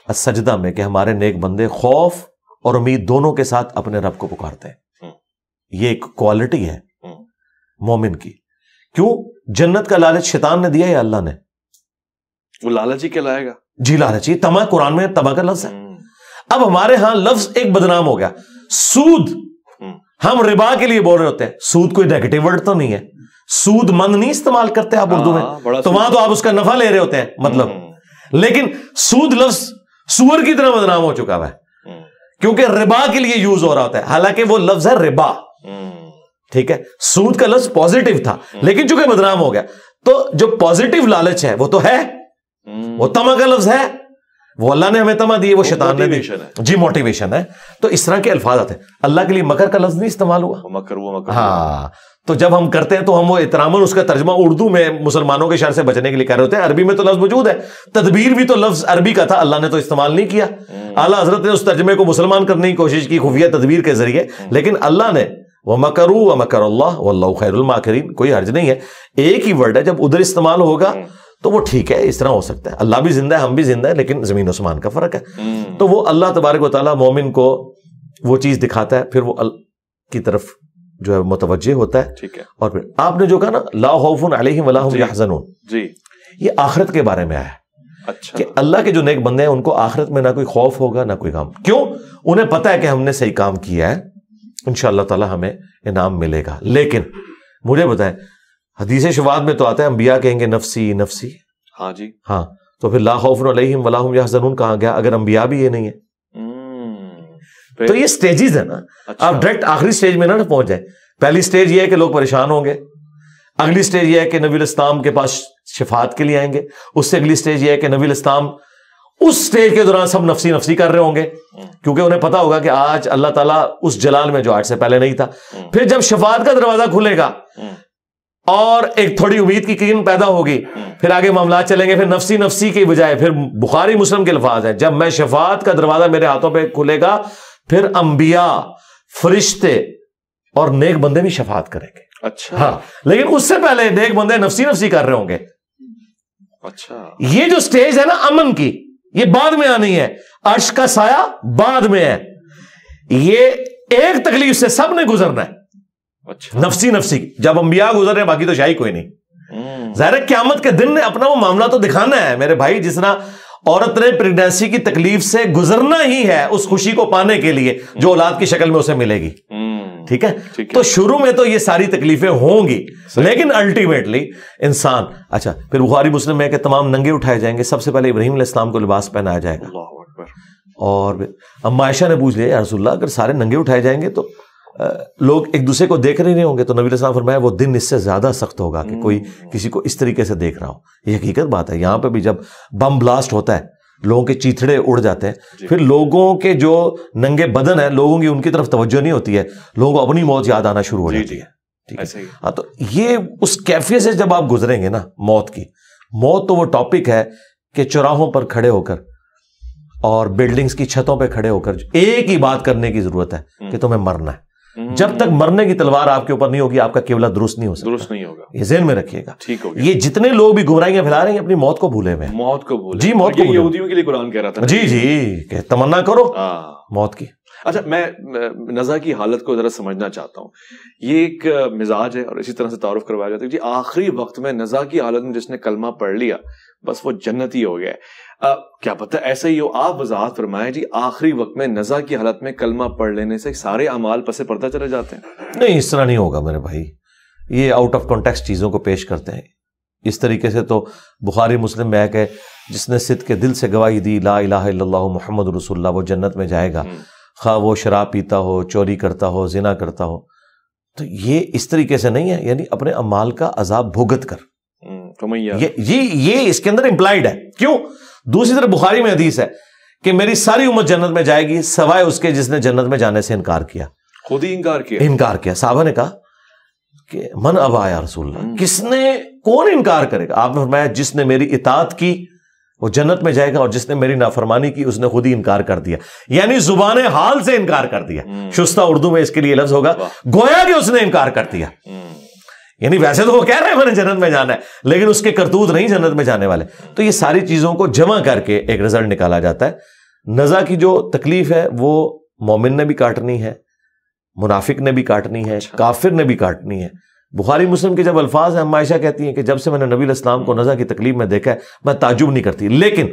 السجدہ میں کہ ہمارے نیک بندے خوف اور امید دونوں کے ساتھ اپنے رب کو پکارتے ہیں. یہ ایک کوالٹی ہے مومن کی. کیوں؟ جنت کا لالچ شیطان نے دیا یا اللہ نے؟ وہ لالچ ہی کہلائے گا. جی لالچ ہی. تما قرآن میں تما کا لفظ ہے. اب ہمارے ہاں لفظ ایک بدنام ہو گیا, سود. ہم ربا کے لیے بول رہے ہوتے ہیں, سود کوئی نیگیٹو ورڈ تو نہیں ہے, سود مند نہیں استعمال کرتے آپ اردو میں, تو وہاں تو آپ اس کا نفع لے رہے ہوتے ہیں مطلب. لیکن سود لفظ سور کی طرح بدنام ہو چکا ہے کیونکہ ربا کے لیے یوز ہو رہا ہوتا ہے, حالانکہ وہ لفظ ہے ربا. ٹھیک ہے, سود کا لفظ پازیٹیو تھا لیکن چونکہ بدنام ہو گیا, تو جو پازیٹیو لالچ ہے وہ تو ہے, وہ تما کا لفظ ہے, وہ اللہ نے ہمیں تما دی, وہ شیطان نے دی. جی موٹیویشن ہے. تو اس طرح کے الفاظ آتے ہیں. اللہ کے لیے مکر کا لفظ نہیں استعمال ہوا. مکر. ہاں, تو جب ہم کرتے ہیں تو ہم وہ احتراماً اس کا ترجمہ اردو میں مسلمانوں کے شر سے بچنے کے لیے کر رہے ہوتے ہیں. عربی میں تو لفظ موجود ہے, تدبیر بھی تو لفظ عربی کا تھا, اللہ نے تو استعمال نہیں کیا. اعلیٰ حضرت نے اس ترجمے کو مسلمان کرنے کی کوشش کی خفیہ تدبیر کے ذریعے, لیکن اللہ نے وَمَكَرُوا وَمَكَرَ اللَّهُ وَاللَّهُ خَيْرُ الْمَاكِرِينَ. کوئی حرج نہیں ہے, ایک ہی ورڈ ہے, جب ادھر استعمال ہوگا تو وہ ٹھیک ہے, اس طرح ہو سکتا ہے. اللہ بھی زندہ ہے, ہم بھی زندہ ہیں, لیکن زمین و آسمان کا فرق ہے. تو وہ اللہ تبارک و تعالیٰ مومن کو وہ چیز دکھاتا ہے, پھر وہ کی طرف جو ہے متوجہ ہوتا ہے. ٹھیک ہے. اور پھر آپ نے جو کہا نا لا خوف علیہم ولا هم یحزنون, جی یہ آخرت کے بارے میں آیا ہے. اچھا, کہ اللہ کے جو نیک بندے ہیں ان کو آخرت میں نہ کوئی خوف ہوگا نہ کوئی غم. کیوں؟ انہیں پتہ ہے کہ ہم نے صحیح کام کیا ہے, انشاءاللہ تعالی ہمیں انعام ملے گا. لیکن مجھے بتائیں, حدیث شفاعت میں تو آتا ہے انبیاء کہیں گے نفسی نفسی. ہاں جی. ہاں, تو پھر لا خوف علیہم ولا هم یحزنون کہاں گیا اگر انبیاء بھی یہ نہیں ہے؟ تو یہ سٹیجز ہے نا. آپ ڈائریکٹ آخری سٹیج میں نہ پہنچ جائیں. پہلی سٹیج یہ ہے کہ لوگ پریشان ہوں گے, اگلی سٹیج یہ ہے کہ نبی الاسلام کے پاس شفاعت کے لیے آئیں گے, اس سے اگلی سٹیج یہ ہے کہ نبی الاسلام اس سٹیج کے دوران سب نفسی نفسی کر رہے ہوں گے کیونکہ انہیں پتا ہوگا کہ آج اللہ تعالیٰ اس جلال میں جو آج سے پہلے نہیں تھا. پھر جب شفاعت کا دروازہ کھلے گا اور ایک تھوڑی امید کی کرن پیدا ہوگی, پھر آگے معاملات چلیں گے. پھر نفسی نفسی کی بجائے پھر بخاری مسلم کے الفاظ ہیں, جب میں شفاعت کا دروازہ میرے ہاتھوں پہ کھلے گا پھر انبیاء فرشتے اور نیک بندے بھی شفاعت کریں گے. اچھا. ہاں, لیکن اس سے پہلے نیک بندے نفسی نفسی کر رہے ہوں گے. اچھا, یہ جو سٹیج ہے نا امن کی, یہ بعد میں آنی ہے. عرش کا سایہ بعد میں ہے. یہ ایک تکلیف سے سب نے گزرنا ہے. اچھا, نفسی نفسی. جب انبیاء گزر رہے ہیں باقی تو شاہی کوئی نہیں. ظاہر ہے قیامت کے دن نے اپنا وہ معاملہ تو دکھانا ہے میرے بھائی. جس طرح عورت نے پریگنینسی کی تکلیف سے گزرنا ہی ہے اس خوشی کو پانے کے لیے جو اولاد کی شکل میں اسے ملے گی. ٹھیک ہے, تو شروع میں تو یہ ساری تکلیفیں ہوں گی, لیکن الٹیمیٹلی انسان. اچھا, پھر بخاری مسلم میں کہ تمام ننگے اٹھائے جائیں گے, سب سے پہلے ابراہیم علیہ السلام کو لباس پہنایا جائے گا. اور اما عائشہ نے پوچھ لیا یا رسول اللہ اگر سارے ننگے اٹھائے جائیں گے تو لوگ ایک دوسرے کو دیکھ رہے نہیں ہوں گے؟ تو نبی علیہ السلام فرمایا وہ دن اس سے زیادہ سخت ہوگا کہ کوئی کسی کو اس طریقے سے دیکھ رہا ہو. یہ حقیقت بات ہے. یہاں پہ بھی جب بم بلاسٹ ہوتا ہے لوگوں کے چیتھڑے اڑ جاتے ہیں, پھر لوگوں کے جو ننگے بدن ہیں لوگوں کی ان کی طرف توجہ نہیں ہوتی ہے, لوگوں کو اپنی موت یاد آنا شروع ہو جاتی ہے. ٹھیک ہے, ہاں, تو یہ اس کیفیت سے جب آپ گزریں گے نا موت کی, موت تو وہ ٹاپک ہے کہ چوراہوں پر کھڑے ہو کر اور بلڈنگز کی چھتوں پہ کھڑے ہو کر ایک ہی بات کرنے کی ضرورت ہے کہ تمہیں مرنا ہے. جب تک مرنے کی تلوار آپ کے اوپر نہیں ہوگی آپ کا قبلہ درست نہیں ہو سکتا، درست نہیں ہوگا. یہ ذہن میں رکھیے گا. ٹھیک ہو گیا. یہ جتنے لوگ بھی گمراہیاں پھیلا رہے ہیں اپنی موت کو بھولے ہوئے ہیں. موت کو بھولے. جی موت کو بھولے. یہودیوں کے لیے قرآن کہہ رہا تھا. جی کہ تمنا کرو موت کی. اچھا میں نزا کی حالت کو ذرا سمجھنا چاہتا ہوں. یہ ایک مزاج ہے اور اسی طرح سے تعارف کروایا جاتا ہے جی آخری وقت میں نزا کی حالت میں جس نے کلمہ پڑھ لیا بس وہ جنتی ہو گیا. کیا پتہ ایسا ہی ہو. آپ وضاحت فرمائیں جی آخری وقت میں نزا کی حالت میں کلمہ پڑھ لینے سے سارے اعمال پس پردہ چلے جاتے ہیں؟ نہیں اس طرح نہیں ہوگا میرے بھائی. یہ آؤٹ آف کانٹیکسٹ چیزوں کو پیش کرتے ہیں. اس طریقے سے تو بخاری مسلم میں ہے کہ جس نے صدق کے دل سے گواہی دی لا الہ الا اللہ محمد رسول اللہ وہ جنت میں جائے گا، خواہ وہ شراب پیتا ہو، چوری کرتا ہو، زنا کرتا ہو. تو یہ اس طریقے سے نہیں ہے، یعنی اپنے اعمال کا عذاب بھگت کر. یہ اس کے اندر امپلائڈ ہے. کیوں؟ دوسری طرف بخاری میں حدیث ہے کہ میری ساری امت جنت میں جائے گی سوائے اس کے جس نے جنت میں جانے سے انکار کیا. خود ہی انکار کیا. صحابہ نے کہا کہ من ابا یا رسول اللہ، کس نے، کون انکار کرے گا؟ آپ نے فرمایا جس نے میری اطاعت کی وہ جنت میں جائے گا اور جس نے میری نافرمانی کی اس نے خود ہی انکار کر دیا. یعنی زبان حال سے انکار کر دیا. شستہ اردو میں اس کے لیے لفظ ہوگا گویا کہ اس نے انکار کر دیا. یعنی ویسے تو وہ کہہ رہے ہیں میں نے جنت میں جانا ہے لیکن اس کے کرتوت نہیں جنت میں جانے والے. تو یہ ساری چیزوں کو جمع کر کے ایک رزلٹ نکالا جاتا ہے. نزا کی جو تکلیف ہے وہ مومن نے بھی کاٹنی ہے، منافق نے بھی کاٹنی ہے، کافر نے بھی کاٹنی ہے. بخاری مسلم کے جب الفاظ ہیں، عائشہ کہتی ہیں کہ جب سے میں نے نبی علیہ السلام کو نزا کی تکلیف میں دیکھا ہے میں تعجب نہیں کرتی، لیکن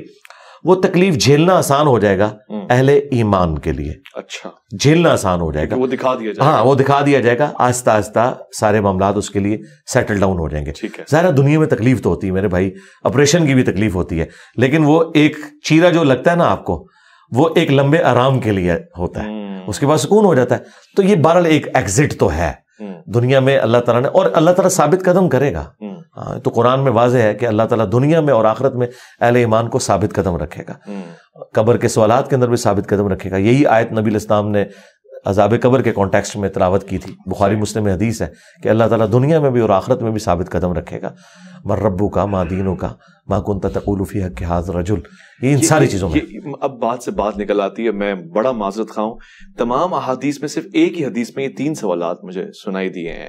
وہ تکلیف جھیلنا آسان ہو جائے گا اہل ایمان کے لیے. اچھا جھیلنا آسان ہو جائے گا، وہ دکھا دیا جائے گا. ہاں وہ دکھا دیا جائے گا. آہستہ آہستہ سارے معاملات اس کے لیے سیٹل ڈاؤن ہو جائیں گے. ظاہر دنیا میں تکلیف تو ہوتی ہے میرے بھائی، آپریشن کی بھی تکلیف ہوتی ہے، لیکن وہ ایک چیرا جو لگتا ہے نا آپ کو وہ ایک لمبے آرام کے لیے ہوتا ہے، اس کے بعد سکون ہو جاتا ہے. تو یہ بہرحال ایک ایگزٹ تو ہے دنیا میں اللہ تعالیٰ نے، اور اللہ تعالیٰ ثابت قدم کرے گا. ہاں تو قرآن میں واضح ہے کہ اللہ تعالیٰ دنیا میں اور آخرت میں اہل ایمان کو ثابت قدم رکھے گا. قبر کے سوالات کے اندر بھی ثابت قدم رکھے گا. یہی آیت نبی علیہ السلام نے عذاب قبر کے کانٹیکسٹ میں تلاوت کی تھی. بخاری مسلم میں حدیث ہے کہ اللہ تعالیٰ دنیا میں بھی اور آخرت میں بھی ثابت قدم رکھے گا. من ربک ما دینک ما کنت تقول فی حق ھذا الرجل. یہ ان ساری چیزوں میں اب بات سے بات نکل آتی ہے. میں بڑا معذرت خواہ ہوں، تمام احادیث میں صرف ایک ہی حدیث میں یہ 3 سوالات مجھے سنائی دیے ہیں.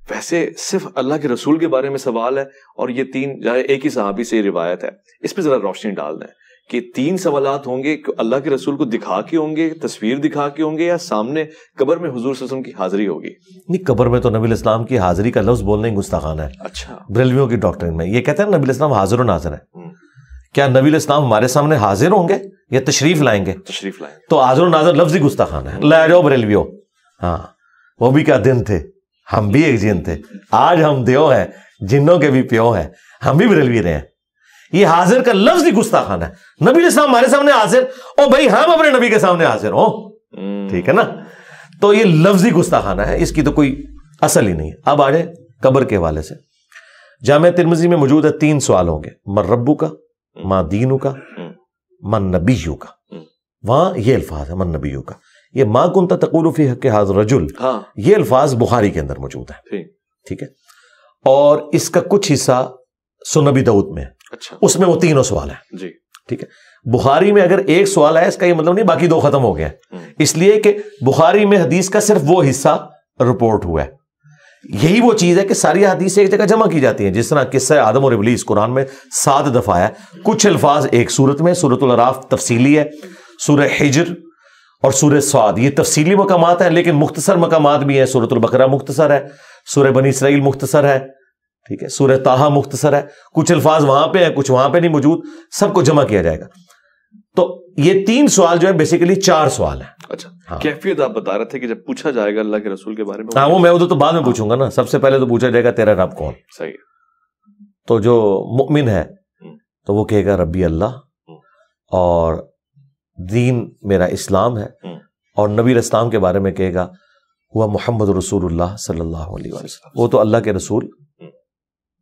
ویسے صرف اللہ کے رسول کے بارے میں سوال ہے اور یہ 3 ایک ہی صحابی سے روایت ہے. اس پہ ذرا روشنی ڈال دیں کہ 3 سوالات ہوں گے اللہ کے رسول کو دکھا کے ہوں گے، تصویر دکھا کے ہوں گے، یا سامنے قبر میں حضور صلی اللہ علیہ وسلم کی حاضری ہوگی؟ نہیں، قبر میں تو نبی علیہ السلام کی حاضری کا لفظ بولنا ہی گستاخانہ ہے. اچھا، بریلویوں کی ڈاکٹرن میں یہ کہتے ہیں نبی علیہ السلام حاضر و ناظر ہے. کیا نبی علیہ السلام ہمارے سامنے حاضر ہوں گے یا تشریف لائیں گے؟ تشریف لائیں گے. تو حاضر و ناظر لفظ ہی گستاخانہ ہے. لے جاؤ بریلویوں. ہاں وہ بھی کیا دن تھے، ہم بھی ایک جن تھے. آج ہم دیو ہیں، جنوں کے بھی پیو ہیں، ہم بھی بریلوی رہے ہیں. یہ حاضر کا لفظ ہی گستاخانہ ہے. نبی علیہ السلام ہمارے سامنے حاضر، او بھائی ہم اپنے نبی کے سامنے حاضر ہوں، ٹھیک ہے نا. تو یہ لفظ ہی گستاخانہ ہے، اس کی تو کوئی اصل ہی نہیں ہے. اب آ جائے قبر کے حوالے سے. جامع ترمذی میں موجود ہے 3 سوال ہوں گے. من ربو کا، ما دینو کا، من نبیو کا. وہاں یہ الفاظ ہے من نبیو کا. یہ ما کنت تقول فی حق ھذا الرجل، یہ الفاظ بخاری کے اندر موجود ہے. ٹھیک ہے. اور اس کا کچھ حصہ سنن ابی داؤد میں ہے. اچھا، اس میں وہ 3 سوال ہیں. جی ٹھیک ہے. بخاری میں اگر 1 سوال ہے اس کا یہ مطلب نہیں باقی 2 ختم ہو گئے. اس لیے کہ بخاری میں حدیث کا صرف وہ حصہ رپورٹ ہوا ہے. یہی وہ چیز ہے کہ ساری حدیث ایک جگہ جمع کی جاتی ہیں. جس طرح قصہ آدم اور ابلیس قرآن میں 7 دفعہ ہے. کچھ الفاظ ایک سورت میں، سورۃ الاعراف تفصیلی ہے، سورہ حجر اور سورہ صاد یہ تفصیلی مقامات ہیں، لیکن مختصر مقامات بھی ہیں. سورۃ البقرہ مختصر ہے، سورہ بنی اسرائیل مختصر ہے، ٹھیک ہے، سورہ طٰہٰ مختصر ہے. کچھ الفاظ وہاں پہ ہیں، کچھ وہاں پہ نہیں موجود. سب کو جمع کیا جائے گا. تو یہ 3 سوال جو ہے بیسیکلی 4 سوال ہیں. اچھا، کیفیت آپ بتا رہے تھے کہ جب پوچھا جائے گا اللہ کے رسول کے بارے میں. ہاں وہ میں ادھر تو بعد میں پوچھوں گا نا. سب سے پہلے تو پوچھا جائے گا تیرا رب کون. صحیح. تو جو مؤمن ہے تو وہ کہے گا ربی اللہ، اور دین میرا اسلام ہے، اور نبی علیہ السلام کے بارے میں کہے گا ہوا محمد رسول اللہ صلی اللہ علیہ وسلم. وہ تو اللہ کے رسول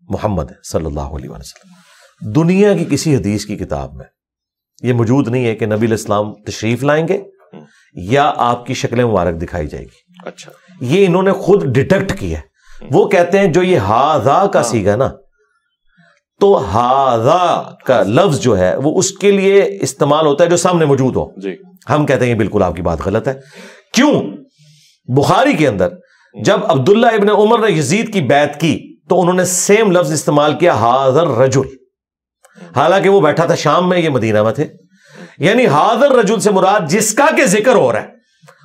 محمد ہے صلی اللہ علیہ وسلم. دنیا کی کسی حدیث کی کتاب میں یہ موجود نہیں ہے کہ نبی علیہ السلام تشریف لائیں گے یا آپ کی شکل مبارک دکھائی جائے گی. اچھا، یہ انہوں نے خود ڈیٹیکٹ کیا ہے. وہ کہتے ہیں جو یہ ہاذا کا صیغہ نا، تو ہاذا کا لفظ جو ہے وہ اس کے لیے استعمال ہوتا ہے جو سامنے موجود ہو. جی، ہم کہتے ہیں یہ بالکل آپ کی بات غلط ہے. کیوں؟ بخاری کے اندر جب عبداللہ ابن عمر نے یزید کی بیعت کی تو انہوں نے سیم لفظ استعمال کیا حاضر رجل، حالانکہ وہ بیٹھا تھا شام میں، یہ مدینہ میں تھے. یعنی حاضر رجل سے مراد جس کا کہ ذکر ہو رہا ہے،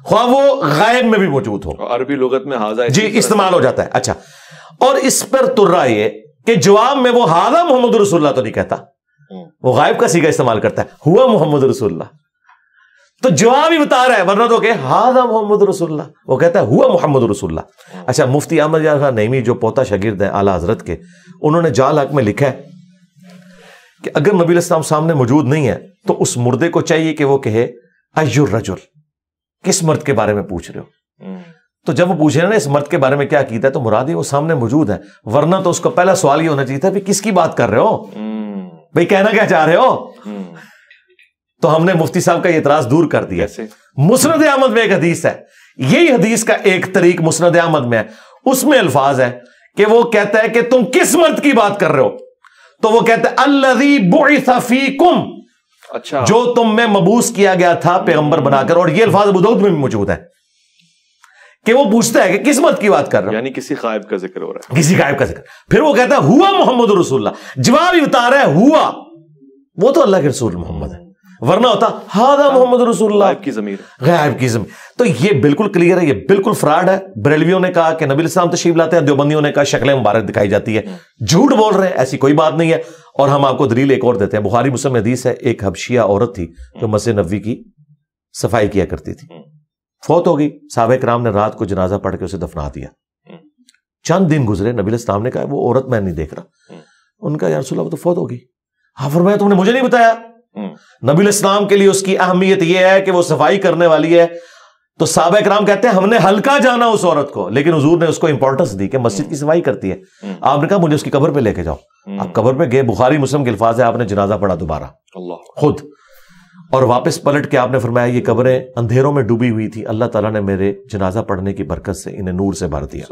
خواہ وہ غائب میں بھی موجود ہو. عربی لغت میں حاضر جی استعمال ہو جاتا ہے. اچھا، اور اس پر ترا یہ کہ جواب میں وہ ہاذا محمد رسول اللہ تو نہیں کہتا، وہ غائب کا صیغہ استعمال کرتا ہے، ہوا محمد رسول اللہ. تو جواب ہی بتا رہا ہے، ورنہ تو کہ ہاذا محمد رسول اللہ، وہ کہتا ہے ہوا محمد رسول اللہ. اچھا، مفتی احمد یار خان نعیمی جو پوتا شاگرد ہیں اعلیٰ حضرت کے، انہوں نے جال حق میں لکھا ہے کہ اگر نبی علیہ السلام سامنے موجود نہیں ہے تو اس مردے کو چاہیے کہ وہ کہے ای الرجل، کس مرد کے بارے میں پوچھ رہے ہو. تو جب وہ پوچھ رہے ہیں نا اس مرد کے بارے میں کیا کیتا ہے، تو مراد ہی وہ سامنے موجود ہے، ورنہ تو اس کو پہلا سوال یہ ہونا چاہیے تھا کس کی بات کر رہے ہو بھائی، کہنا کیا چاہ رہے ہو. تو ہم نے مفتی صاحب کا یہ اعتراض دور کر دیا. مسند احمد میں ایک حدیث ہے، یہی حدیث کا ایک طریق مسند احمد میں ہے، اس میں الفاظ ہے کہ وہ کہتا ہے کہ تم کس مرد کی بات کر رہے ہو، تو وہ کہتا ہے الذی بعث فیکم، اچھا، جو تم میں مبعوث کیا گیا تھا پیغمبر بنا کر. اور یہ الفاظ ابو داؤد میں بھی موجود ہے کہ وہ پوچھتا ہے کہ کس مرد کی بات کر رہے ہو، یعنی کسی غائب کا ذکر ہو رہا ہے، کسی غائب کا ذکر. پھر وہ کہتا ہے ہوا محمد رسول اللہ، جواب ہی بتا رہا ہے ہوا، وہ تو اللہ کے رسول محمد ہے، ورنہ ہوتا ہاذا محمد رسول اللہ، غائب کی ضمیر، غائب کی ضمیر. تو یہ بالکل کلیئر ہے، یہ بالکل فراڈ ہے. بریلویوں نے کہا کہ نبی علیہ السلام تشریف لاتے ہیں، دیوبندیوں نے کہا شکل مبارک دکھائی جاتی ہے. جھوٹ بول رہے ہیں، ایسی کوئی بات نہیں ہے. اور ہم آپ کو دلیل ایک اور دیتے ہیں، بخاری مسلم حدیث ہے، ایک حبشیہ عورت تھی جو مسجد نبوی کی صفائی کیا کرتی تھی، فوت ہو گئی. صحابہ کرام نے رات کو جنازہ پڑھ کے اسے دفنا دیا. چند دن گزرے، نبی علیہ السلام نے کہا وہ عورت میں نہیں دیکھ رہا. ان کا یا رسول اللہ وہ تو فوت ہو گئی. ہاں فرمایا تم نے مجھے نہیں بتایا. نبی علیہ السلام کے لیے اس کی اہمیت یہ ہے کہ وہ صفائی کرنے والی ہے. تو صحابہ کرام کہتے ہیں ہم نے ہلکا جانا اس عورت کو، لیکن حضور نے اس کو امپورٹنس دی کہ مسجد کی صفائی کرتی ہے. آپ نے کہا مجھے اس کی قبر پہ لے کے جاؤ. آپ قبر پہ گئے، بخاری مسلم کے الفاظ ہے، آپ نے جنازہ پڑھا دوبارہ خود، اور واپس پلٹ کے آپ نے فرمایا یہ قبریں اندھیروں میں ڈوبی ہوئی تھی، اللہ تعالیٰ نے میرے جنازہ پڑھنے کی برکت سے انہیں نور سے بھر دیا.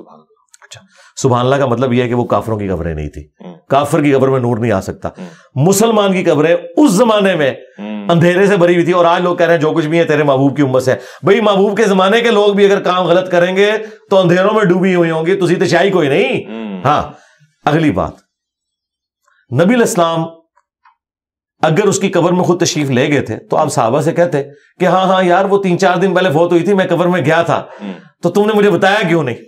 اچھا، سبحان اللہ کا مطلب یہ ہے کہ وہ کافروں کی قبریں نہیں تھی. کافر کی قبر میں نور نہیں آ سکتا. مسلمان کی قبریں اس زمانے میں اندھیرے سے بھری ہوئی تھی. اور آج لوگ کہہ رہے ہیں جو کچھ بھی ہے تیرے محبوب کی امت سے. بھئی محبوب کے زمانے کے لوگ بھی اگر کام غلط کریں گے تو اندھیروں میں ڈوبی ہوئی ہوں گی، تسی تو شاہی کوئی نہیں. ہاں، اگلی بات، نبی علیہ السلام اگر اس کی قبر میں خود تشریف لے گئے تھے تو آپ صحابہ سے کہتے کہ ہاں یار وہ 3-4 دن پہلے فوت ہوئی تھی، میں قبر میں گیا تھا، تو تم نے مجھے بتایا کیوں نہیں؟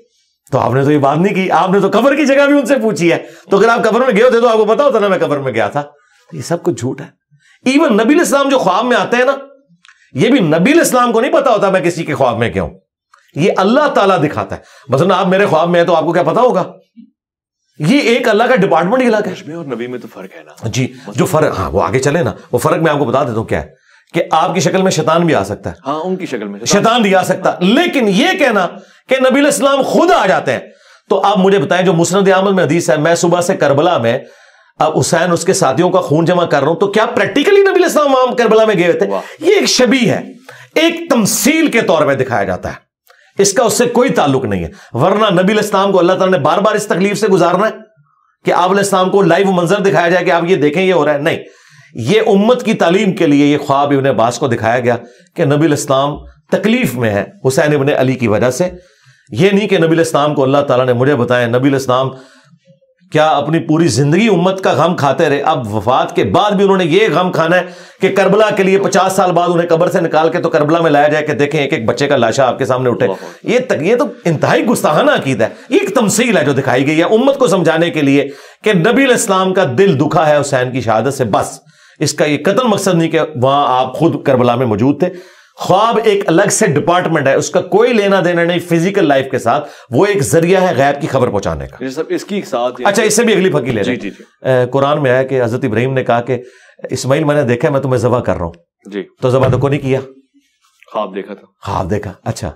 تو آپ نے تو یہ بات نہیں کی، آپ نے تو قبر کی جگہ بھی ان سے پوچھی ہے. تو اگر آپ قبر میں گئے ہوتے تو آپ کو پتا ہوتا نا میں قبر میں گیا تھا. یہ سب کچھ جھوٹ ہے. ایون نبی علیہ السلام جو خواب میں آتے ہیں نا، یہ بھی نبی علیہ السلام کو نہیں پتا ہوتا میں کسی کے خواب میں کیا ہوں، یہ اللہ تعالیٰ دکھاتا ہے. مثلا آپ میرے خواب میں ہیں تو آپ کو کیا پتا ہوگا؟ یہ ایک اللہ کا ڈپارٹمنٹ الگ ہے. اور نبی میں تو فرق ہے نا جی، جو فرق، ہاں وہ آگے چلے نا، وہ فرق میں آپ کو بتا دیتا ہوں کیا ہے کہ آپ کی شکل میں شیطان بھی آ سکتا ہے. ہاں، ان کی شکل میں شیطان بھی آ سکتا، لیکن یہ کہنا کہ نبی علیہ السلام خود آ جاتے ہیں. تو آپ مجھے بتائیں، جو مسند احمد میں حدیث ہے، میں صبح سے کربلا میں اب حسین اس کے ساتھیوں کا خون جمع کر رہا ہوں، تو کیا پریکٹیکلی نبی علیہ السلام وہاں کربلا میں گئے تھے؟ یہ ایک شبیہ ہے، ایک تمثیل کے طور پہ دکھایا جاتا ہے، اس کا اس سے کوئی تعلق نہیں ہے. ورنہ نبی علیہ السلام کو اللہ تعالیٰ نے بار بار اس تکلیف سے گزارنا ہے کہ آپ علیہ السلام کو لائیو منظر دکھایا جائے کہ آپ یہ دیکھیں یہ ہو رہا ہے؟ نہیں، یہ امت کی تعلیم کے لیے یہ خواب ابن عباس کو دکھایا گیا کہ نبی علیہ السلام تکلیف میں ہے حسین ابن علی کی وجہ سے. یہ نہیں کہ نبی علیہ السلام کو اللہ تعالیٰ نے مجھے بتایا. نبی علیہ السلام کیا اپنی پوری زندگی امت کا غم کھاتے رہے؟ اب وفات کے بعد بھی انہوں نے یہ غم کھانا ہے کہ کربلا کے لیے 50 سال بعد انہیں قبر سے نکال کے تو کربلا میں لایا جائے کہ دیکھیں ایک ایک بچے کا لاشا آپ کے سامنے اٹھے. یہ تو انتہائی گستاخانہ عقیدہ ہے. یہ ایک تمثیل ہے جو دکھائی گئی ہے امت کو سمجھانے کے لیے کہ نبی علیہ السلام کا دل دکھا ہے حسین کی شہادت سے. بس اس کا یہ قطعاً مقصد نہیں کہ وہاں آپ خود کربلا میں موجود تھے. خواب ایک الگ سے ڈپارٹمنٹ ہے، اس کا کوئی لینا دینا نہیں فزیکل لائف کے ساتھ، وہ ایک ذریعہ ہے غیب کی خبر پہنچانے کا. اس کی ساتھ اچھا، اس سے بھی اگلی پھکی لے رہے ہیں. قرآن میں ہے کہ حضرت ابراہیم نے کہا کہ اسماعیل میں نے دیکھا میں تمہیں ذبح کر رہا ہوں جی، تو ذبح تو کو نہیں کیا، خواب دیکھا تھا. خواب دیکھا. اچھا،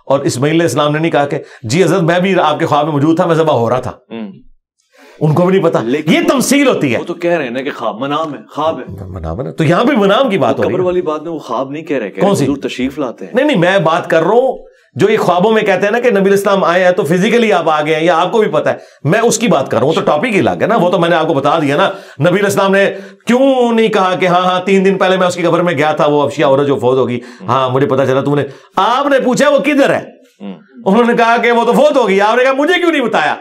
اور اسماعیل علیہ السلام نے نہیں کہا کہ جی حضرت میں بھی آپ کے خواب میں موجود تھا، میں ذبح ہو رہا تھا. ان کو بھی نہیں پتا. یہ تمثیل ہوتی ہے. وہ تو کہہ رہے ہیں نا کہ خواب منام ہے، خواب ہے، منام ہے نا. تو یہاں بھی منام کی بات ہو رہی ہے. قبر والی بات میں وہ خواب نہیں کہہ رہے، کون سی؟ حضور تشریف لاتے ہیں. نہیں، میں بات کر رہا ہوں جو یہ خوابوں میں کہتے ہیں نا کہ نبی الاسلام آئے ہیں تو فزیکلی آپ آ گئے ہیں، یا آپ کو بھی پتا ہے، میں اس کی بات کر رہا ہوں. وہ تو ٹاپک ہی الگ ہے نا، وہ تو میں نے آپ کو بتا دیا نا. نبی الاسلام نے کیوں نہیں کہا کہ ہاں 3 دن پہلے میں اس کی قبر میں گیا تھا، وہ افشیہ عورت جو فوت ہوگی، ہاں مجھے پتا چلا تم نے. آپ نے پوچھا وہ کدھر ہے، انہوں نے کہا کہ وہ تو فوت ہو گئی. آپ نے کہا مجھے کیوں نہیں بتایا؟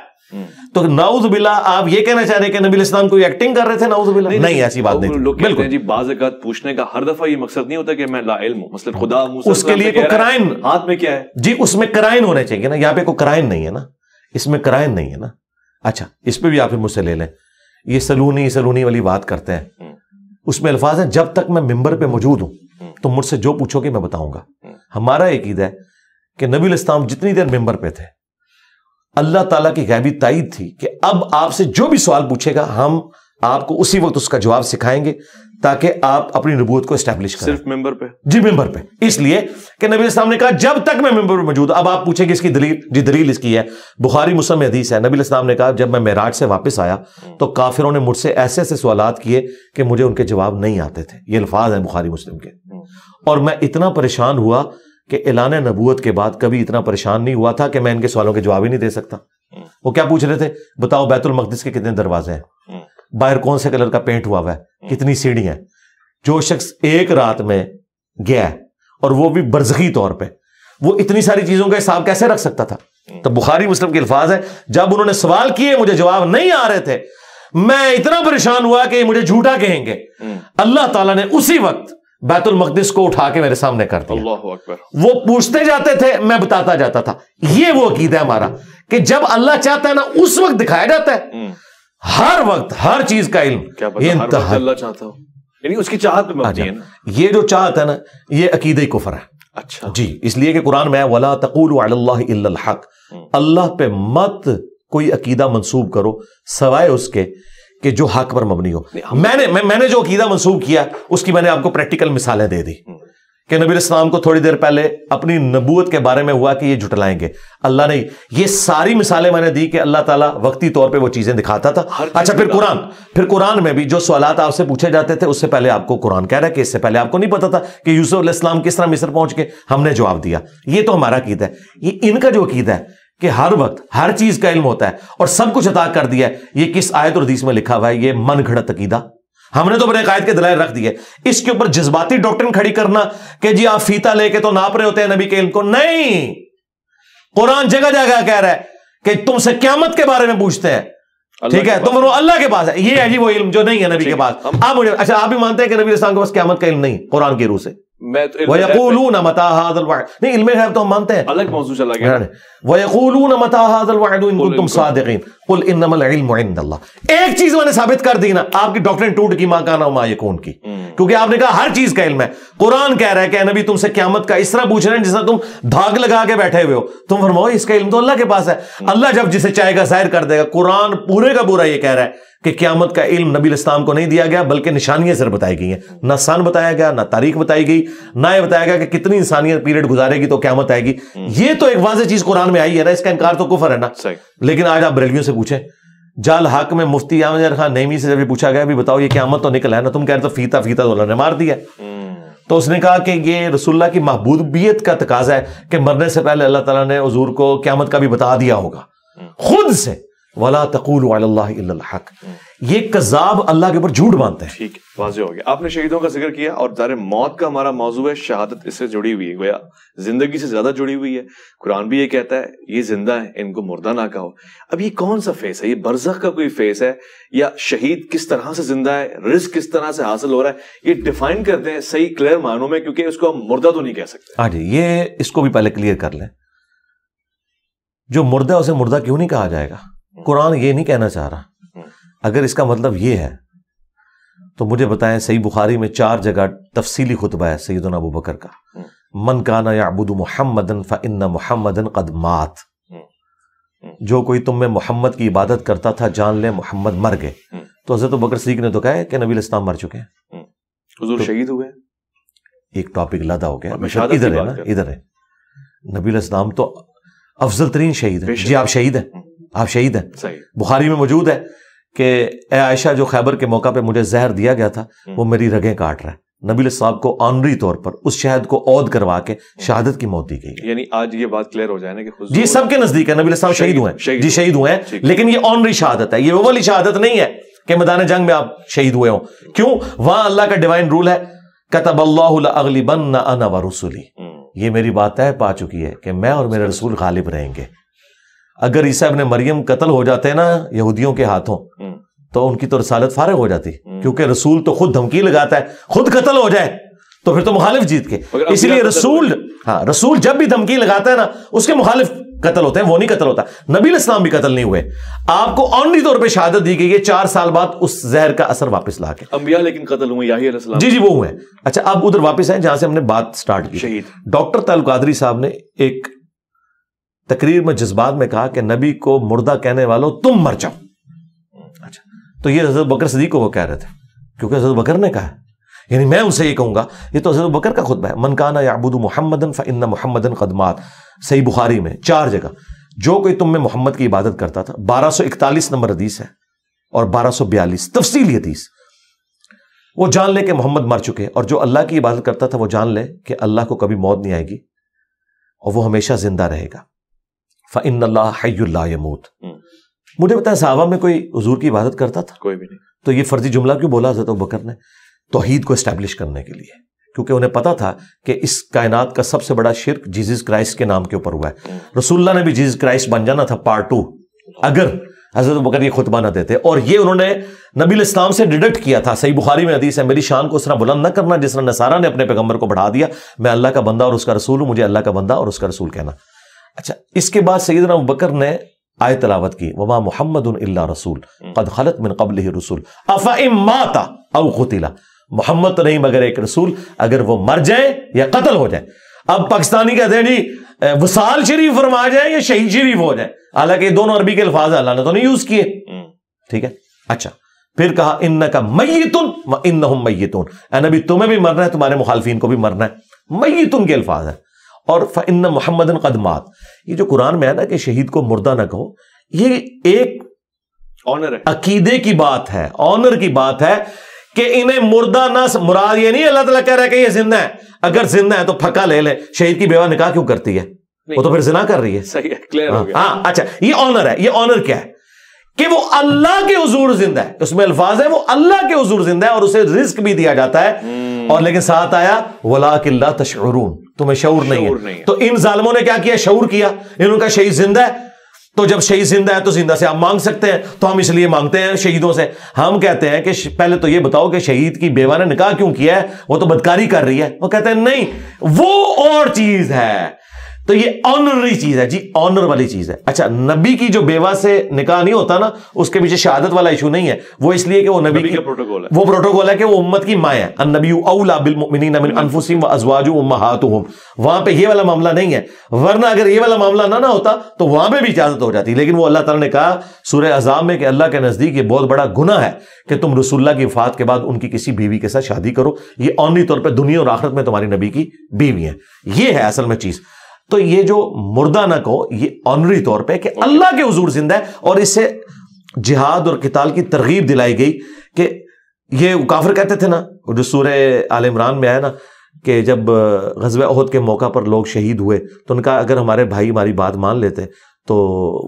تو نعوذ باللہ آپ یہ کہنا چاہ رہے کہ نبی علیہ السلام کوئی ایکٹنگ کر رہے تھے؟ نعوذ باللہ نہیں, ایسی بات نہیں. لوگ کہتے ہیں جی بعض اوقات پوچھنے کا ہر دفعہ یہ مقصد نہیں ہوتا کہ میں لا علم ہوں. مثلا خدا اس کے لیے کوئی کرائن ہاتھ میں کیا ہے جی, اس میں کرائن ہونے چاہیے نا. یہاں پہ کوئی کرائن نہیں ہے نا, اس میں کرائن نہیں ہے نا. اچھا اس پہ بھی آپ مجھ سے لے لیں, یہ سلونی والی بات کرتے ہیں, اس میں الفاظ ہیں جب تک میں ممبر پہ موجود ہوں تم مجھ سے جو پوچھو گے میں بتاؤں گا. ہمارا عقیدہ ہے کہ نبی علیہ السلام جتنی دیر ممبر پہ تھے اللہ تعالیٰ کی غیبی تائید تھی کہ اب آپ سے جو بھی سوال پوچھے گا ہم آپ کو اسی وقت اس کا جواب سکھائیں گے تاکہ آپ اپنی نبوت کو اسٹیبلش کریں. صرف ممبر پہ؟ جی ممبر پہ, اس لیے کہ نبی علیہ السلام نے کہا جب تک میں ممبر پہ موجود. اب آپ پوچھیں گے اس کی دلیل, جی دلیل اس کی ہے, بخاری مسلم میں حدیث ہے. نبی علیہ السلام نے کہا جب میں معراج سے واپس آیا تو کافروں نے مجھ سے ایسے ایسے سوالات کیے کہ مجھے ان کے جواب نہیں آتے تھے. یہ الفاظ ہیں بخاری مسلم کے. اور میں اتنا پریشان ہوا کہ اعلان نبوت کے بعد کبھی اتنا پریشان نہیں ہوا تھا کہ میں ان کے سوالوں کے جواب ہی نہیں دے سکتا. وہ کیا پوچھ رہے تھے؟ بتاؤ بیت المقدس کے کتنے دروازے ہیں, باہر کون سے کلر کا پینٹ ہوا ہے, کتنی سیڑھیاں ہیں. جو شخص ایک رات میں گیا اور وہ بھی برزخی طور پہ, وہ اتنی ساری چیزوں کا حساب کیسے رکھ سکتا تھا؟ تو بخاری مسلم کے الفاظ ہے جب انہوں نے سوال کیے مجھے جواب نہیں آ رہے تھے, میں اتنا پریشان ہوا کہ مجھے جھوٹا کہیں گے. اللہ تعالیٰ نے اسی وقت بیت المقدس کو اٹھا کے میرے سامنے کر دیا. اللہ اکبر. وہ پوچھتے جاتے تھے میں بتاتا جاتا تھا. یہ وہ عقیدہ ہے ہمارا کہ جب اللہ چاہتا ہے نا اس وقت دکھایا جاتا ہے, ہر وقت ہر چیز کا علم. یہ انتہا اللہ چاہتا ہو, یعنی اس کی چاہت پہ مبنی ہے نا. یہ جو چاہت ہے نا یہ عقیدہ کفر ہے. اچھا جی, اس لیے کہ قرآن میں وَلَا تَقُولُوا عَلَى اللَّهِ إِلَّا الْحَقِّ, اللہ پہ مت کوئی عقیدہ منسوب کرو سوائے اس کے کہ جو حق پر مبنی ہو. میں نے جو عقیدہ منسوب کیا اس کی میں نے آپ کو پریکٹیکل مثالیں دے دی کہ نبی علیہ السلام کو تھوڑی دیر پہلے اپنی نبوت کے بارے میں ہوا کہ یہ جھٹلائیں گے. اللہ نے یہ ساری مثالیں میں نے دی کہ اللہ تعالیٰ وقتی طور پہ وہ چیزیں دکھاتا تھا. اچھا پھر قرآن میں بھی جو سوالات آپ سے پوچھے جاتے تھے اس سے پہلے آپ کو قرآن کہہ رہا ہے کہ اس سے پہلے آپ کو نہیں پتا تھا کہ یوسف علیہ السلام کس طرح مصر پہنچ کے ہم نے جواب دیا. یہ تو ہمارا عقیدہ ہے. یہ ان کا جو عقیدہ ہے کہ ہر وقت ہر چیز کا علم ہوتا ہے اور سب کچھ عطا کر دیا ہے, یہ کس آیت اور حدیث میں لکھا ہوا ہے؟ یہ من گھڑت عقیدہ. ہم نے تو بڑے قائد کے دلائل رکھ دیے. اس کے اوپر جذباتی ڈاکٹرن کھڑی کرنا کہ جی آپ فیتا لے کے تو ناپ رہے ہوتے ہیں نبی کے علم کو, نہیں. قرآن جگہ جگہ کہہ رہا ہے کہ تم سے قیامت کے بارے میں پوچھتے ہیں, ٹھیک ہے, تم اللہ کے پاس ہے. یہ ہے جی وہ علم جو نہیں ہے نبی کے پاس. آپ مجھے اچھا آپ بھی مانتے ہیں کہ نبی علیہ السلام کے پاس قیامت کا علم نہیں قرآن کی روح سے؟ وَيَقُولُونَ مَتَىٰ هَٰذَا الْوَعْدُ, نہیں علم غیب تو ہم مانتے ہیں, الگ موضوع چلا گیا. وَيَقُولُونَ مَتَىٰ هَٰذَا الْوَعْدُ إِن كُنتُمْ صَادِقِينَ قُلْ إِنَّمَا الْعِلْمُ عِندَ اللَّهِ. ایک چیز میں نے ثابت کر دی نا, آپ کی ڈاکٹرین ٹوٹ کی ماں کانا وما یکون کی, کیونکہ آپ نے کہا ہر چیز کا علم ہے. قرآن کہہ رہا ہے کہ نبی تم سے قیامت کا اس طرح پوچھ رہے ہیں جس طرح تم دھاگ لگا کے بیٹھے ہوئے ہو. تم فرماؤ اس کا علم تو اللہ کے پاس ہے. اللہ جب جسے چاہے گا ظاہر کر دے گا. قرآن پورے کا پورا یہ کہہ رہا ہے کہ قیامت کا علم نبی علیہ السلام کو نہیں دیا گیا بلکہ نشانیاں صرف بتائی گئی ہیں. نہ سن بتایا گیا, نہ تاریخ بتائی گئی, نہ یہ بتایا گیا کہ کتنی انسانیت پیریڈ گزارے گی تو قیامت آئے گی. یہ تو ایک واضح چیز قرآن میں آئی ہے نا, اس کا انکار تو کفر ہے نا. لیکن آج آپ بریلویوں سے پوچھیں, جال حق میں مفتی احمد خان نعیمی سے جب پوچھا گیا بھی بتاؤ یہ قیامت تو نکلا ہے نا, تم کہہ رہے تو فیتا تو اللہ نے مار دیا. تو اس نے کہا کہ یہ رسول اللہ کی محبوبیت کا تقاضا ہے کہ مرنے سے پہلے اللہ تعالیٰ نے حضور کو قیامت کا بھی بتا دیا ہوگا خود سے. وَلَا تَقُولُوا عَلَى اللَّهِ إِلَّا الْحَقِّ, یہ کذاب اللہ کے اوپر جھوٹ باندھتے ہیں. ٹھیک ہے, واضح ہو گیا. آپ نے شہیدوں کا ذکر کیا اور ظاہر موت کا ہمارا موضوع ہے, شہادت اس سے جڑی ہوئی ہے, گویا زندگی سے زیادہ جڑی ہوئی ہے. قرآن بھی یہ کہتا ہے یہ زندہ ہیں ان کو مردہ نہ کہو. اب یہ کون سا فیس ہے؟ یہ برزخ کا کوئی فیس ہے یا شہید کس طرح سے زندہ ہے, رزق کس طرح سے حاصل ہو رہا ہے, یہ ڈیفائن کرتے ہیں صحیح کلیئر معنوں میں, کیونکہ اس کو ہم مردہ تو نہیں کہہ سکتے. ہاں جی, یہ اس کو بھی پہلے کلیئر کر لیں. جو مردہ ہے اسے مردہ کیوں نہیں کہا جائے گا؟ قرآن یہ نہیں کہنا چاہ رہا. اگر اس کا مطلب یہ ہے تو مجھے بتائیں, صحیح بخاری میں 4 جگہ تفصیلی خطبہ ہے سیدنا ابو بکر کا, من کانا یعبد محمدن فإن محمدن قد مات. جو کوئی تم میں محمد کی عبادت کرتا تھا جان لے محمد مر گئے. تو حضرت ابو بکر صدیق نے تو کہا ہے کہ نبی علیہ السلام مر چکے ہیں, حضور شہید ہوئے. ایک ٹاپک لدا ہو گیا, ادھر ہے نا, ادھر ہے. نبی علیہ السلام تو افضل ترین شہید ہے. جی آپ شہید ہیں, آپ شہید ہیں. بخاری میں موجود ہے کہ اے عائشہ جو خیبر کے موقع پہ مجھے زہر دیا گیا تھا وہ میری رگیں کاٹ رہا ہے. نبی علیہ السلام کو آنری طور پر اس شہد کو عود کروا کے شہادت کی موت دی گئی. یعنی آج یہ بات کلیئر ہو جائے نا کہ جی سب کے نزدیک ہے نبی علیہ السلام شہید ہوئے ہیں, جی شہید ہوئے ہیں, لیکن یہ آنری شہادت ہے, یہ وہ والی شہادت نہیں ہے کہ میدان جنگ میں آپ شہید ہوئے ہوں. کیوں؟ وہاں اللہ کا ڈیوائن رول ہے کتب اللہ لأغلبن انا ورسلی. یہ میری بات طے پا چکی ہے کہ میں اور میرے رسول غالب رہیں گے. اگر عیسیٰ ابن مریم قتل ہو جاتے نا یہودیوں کے ہاتھوں تو ان کی تو رسالت فارغ ہو جاتی, کیونکہ رسول تو خود دھمکی لگاتا ہے, خود قتل ہو جائے تو پھر تو مخالف جیت کے. اس لیے رسول جب بھی دھمکی لگاتا ہے نا اس کے مخالف قتل ہوتے ہیں, وہ نہیں قتل ہوتا. نبی الاسلام بھی قتل نہیں ہوئے, آپ کو آنری طور پہ شہادت دی گئی ہے 4 سال بعد اس زہر کا اثر واپس لا کے. انبیاء لیکن قتل ہوئے, یحییٰ علیہ السلام. جی وہ ہوئے. اچھا اب ادھر واپس آئیں جہاں سے ہم نے بات سٹارٹ کی. شہید ڈاکٹر طارق قادری صاحب نے ایک تقریر میں جذبات میں کہا کہ نبی کو مردہ کہنے والوں تم مر جاؤ. اچھا تو یہ حضرت بکر صدیق کو وہ کہہ رہے تھے, کیونکہ حضرت بکر نے کہا, یعنی میں ان سے یہ کہوں گا, یہ تو حضرت بکر کا خطبہ ہے. من کان یعبد محمدا فإن محمدا قد مات, صحیح بخاری میں 4 جگہ. جو کوئی تم میں محمد کی عبادت کرتا تھا, 1241 نمبر حدیث ہے اور 1242 تفصیلی حدیث, وہ جان لے کہ محمد مر چکے, اور جو اللہ کی عبادت کرتا تھا وہ جان لے کہ اللہ کو کبھی موت نہیں آئے گی اور وہ ہمیشہ زندہ رہے گا. فإن اللہ حی لا یموت. مجھے بتائیں صحابہ میں کوئی حضور کی عبادت کرتا تھا؟ کوئی بھی نہیں. تو یہ فرضی جملہ کیوں بولا حضرت ابوبکر نے؟ توحید کو اسٹیبلش کرنے کے لیے, کیونکہ انہیں پتا تھا کہ اس کائنات کا سب سے بڑا شرک جیزس کرائسٹ کے نام کے اوپر ہوا ہے. رسول اللہ نے بھی جیزس کرائسٹ بن جانا تھا پارٹ 2 اگر حضرت ابوبکر یہ خطبہ نہ دیتے, اور یہ انہوں نے نبی الاسلام سے ڈیڈکٹ کیا تھا. صحیح بخاری میں حدیث ہے, میری شان کو اس طرح بلند نہ کرنا جس طرح نصارہ نے اپنے پیغمبر کو بڑھا دیا, میں اللہ کا بندہ اور اس کا رسول ہوں, مجھے اللہ کا بندہ اور اس کا رسول کہنا. اچھا اس کے بعد سیدنا ابوبکر نے آیت تلاوت کی, وما محمد الا رسول قد خلت من قبلہ الرسل افئن مات او قتل. محمد تو نہیں مگر ایک رسول, اگر وہ مر جائیں یا قتل ہو جائیں. اب پاکستانی کہتے ہیں جی وصال شریف فرما جائیں یا شہید شریف ہو جائیں, حالانکہ یہ دونوں عربی کے الفاظ اللہ نے تو نہیں یوز کیے. ٹھیک ہے. اچھا پھر کہا انک میت وانہم میتون, اے نبی تمہیں بھی مرنا ہے, تمہارے مخالفین کو بھی مرنا ہے. میتون کے الفاظ ہیں. اور فإن محمد قد مات, یہ جو قرآن میں ہے نا کہ شہید کو مردہ نہ کہو, یہ ایک آنر ہے, عقیدے کی بات ہے, آنر کی بات ہے کہ انہیں مردہ نہ مراد یہ نہیں اللہ تعالیٰ کہہ رہا ہے کہ یہ زندہ ہے. اگر زندہ ہے تو پھکا لے لے, شہید کی بیوہ نکاح کیوں کرتی ہے, وہ تو پھر زنا کر رہی ہے. صحیح ہے, کلیئر ہو گیا. ہاں اچھا یہ آنر ہے. یہ آنر کیا ہے کہ وہ اللہ کے حضور زندہ ہے, اس میں الفاظ ہے وہ اللہ کے حضور زندہ ہے اور اسے رزق بھی دیا جاتا ہے, اور لیکن ساتھ آیا وَلَٰكِن لَا تَشْعُرُونَ, تمہیں شعور نہیں ہے. تو ان ظالموں نے کیا کیا, شعور کیا. انہوں کا شہید زندہ ہے, تو جب شہید زندہ ہے تو زندہ سے آپ مانگ سکتے ہیں, تو ہم اس لیے مانگتے ہیں شہیدوں سے. ہم کہتے ہیں کہ پہلے تو یہ بتاؤ کہ شہید کی بیوہ نے نکاح کیوں کیا ہے, وہ تو بدکاری کر رہی ہے. وہ کہتے ہیں نہیں وہ اور چیز ہے. تو یہ آنرری چیز ہے جی, آنر والی چیز ہے. اچھا نبی کی جو بیوہ سے نکاح نہیں ہوتا نا, اس کے پیچھے شہادت والا ایشو نہیں ہے, وہ اس لیے کہ وہ نبی کا پروٹوکول ہے. وہ پروٹوکول ہے کہ وہ امت کی ماں ہے. النبی اولی بالمؤمنین من انفسہم وازواجہ امہاتہم, وہاں پہ یہ والا معاملہ نہیں ہے. ورنہ اگر یہ والا معاملہ نہ ہوتا تو وہاں پہ بھی اجازت ہو جاتی, لیکن وہ اللہ تعالیٰ نے کہا سورہ احزاب میں کہ اللہ کے نزدیک یہ بہت بڑا گناہ ہے کہ تم رسول اللہ کی وفات کے بعد ان کی کسی بیوی کے ساتھ شادی کرو. یہ آنری طور پہ دنیا اور آخرت میں تمہاری نبی کی بیوی ہیں. یہ ہے اصل میں چیز. تو یہ جو مردہ نہ کہو, یہ آنری طور پہ کہ اللہ کے حضور زندہ ہے, اور اس سے جہاد اور قتال کی ترغیب دلائی گئی. کہ یہ کافر کہتے تھے نا, جو سورہ آل عمران میں آیا نا کہ جب غزوہ احد کے موقع پر لوگ شہید ہوئے تو ان کا اگر ہمارے بھائی ہماری بات مان لیتے تو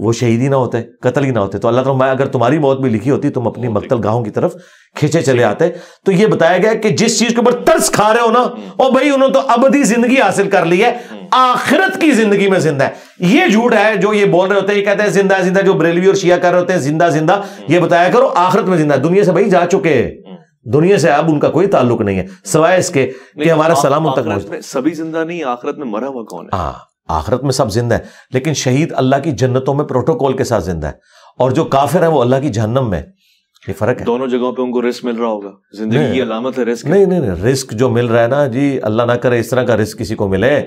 وہ شہید ہی نہ ہوتے, قتل ہی نہ ہوتے. تو اللہ تعالیٰ اگر تمہاری موت بھی لکھی ہوتی تم اپنی مقتل گاہوں کی طرف کھینچے چلے آتے. تو یہ بتایا گیا کہ جس چیز کے اوپر ترس کھا رہے ہو نا, اور بھائی انہوں تو ابدی زندگی حاصل کر لی ہے, آخرت کی زندگی میں زندہ ہے. یہ جھوٹ ہے جو یہ بول رہے ہوتے ہیں, یہ کہتے ہیں زندہ زندہ, جو بریلوی اور شیعہ کر رہے ہوتے ہیں زندہ زندہ. یہ بتایا کرو آخرت میں زندہ, دنیا سے بھائی جا چکے, دنیا سے اب ان کا کوئی تعلق نہیں ہے سوائے اس کے کہ ہمارا سلام ان تک. سبھی زندہ نہیں, آخرت میں مرا ہوا کون ہے؟ ہاں آخرت میں سب زندہ ہے, لیکن شہید اللہ کی جنتوں میں پروٹوکول کے ساتھ زندہ ہے, اور جو کافر ہے وہ اللہ کی جہنم میں. یہ فرق ہے. دونوں جگہوں پہ ان کو رزق مل رہا ہوگا, زندگی کی علامت ہے رزق. نہیں رزق جو مل رہا ہے نا جی, اللہ نہ کرے اس طرح کا رزق کسی کو ملے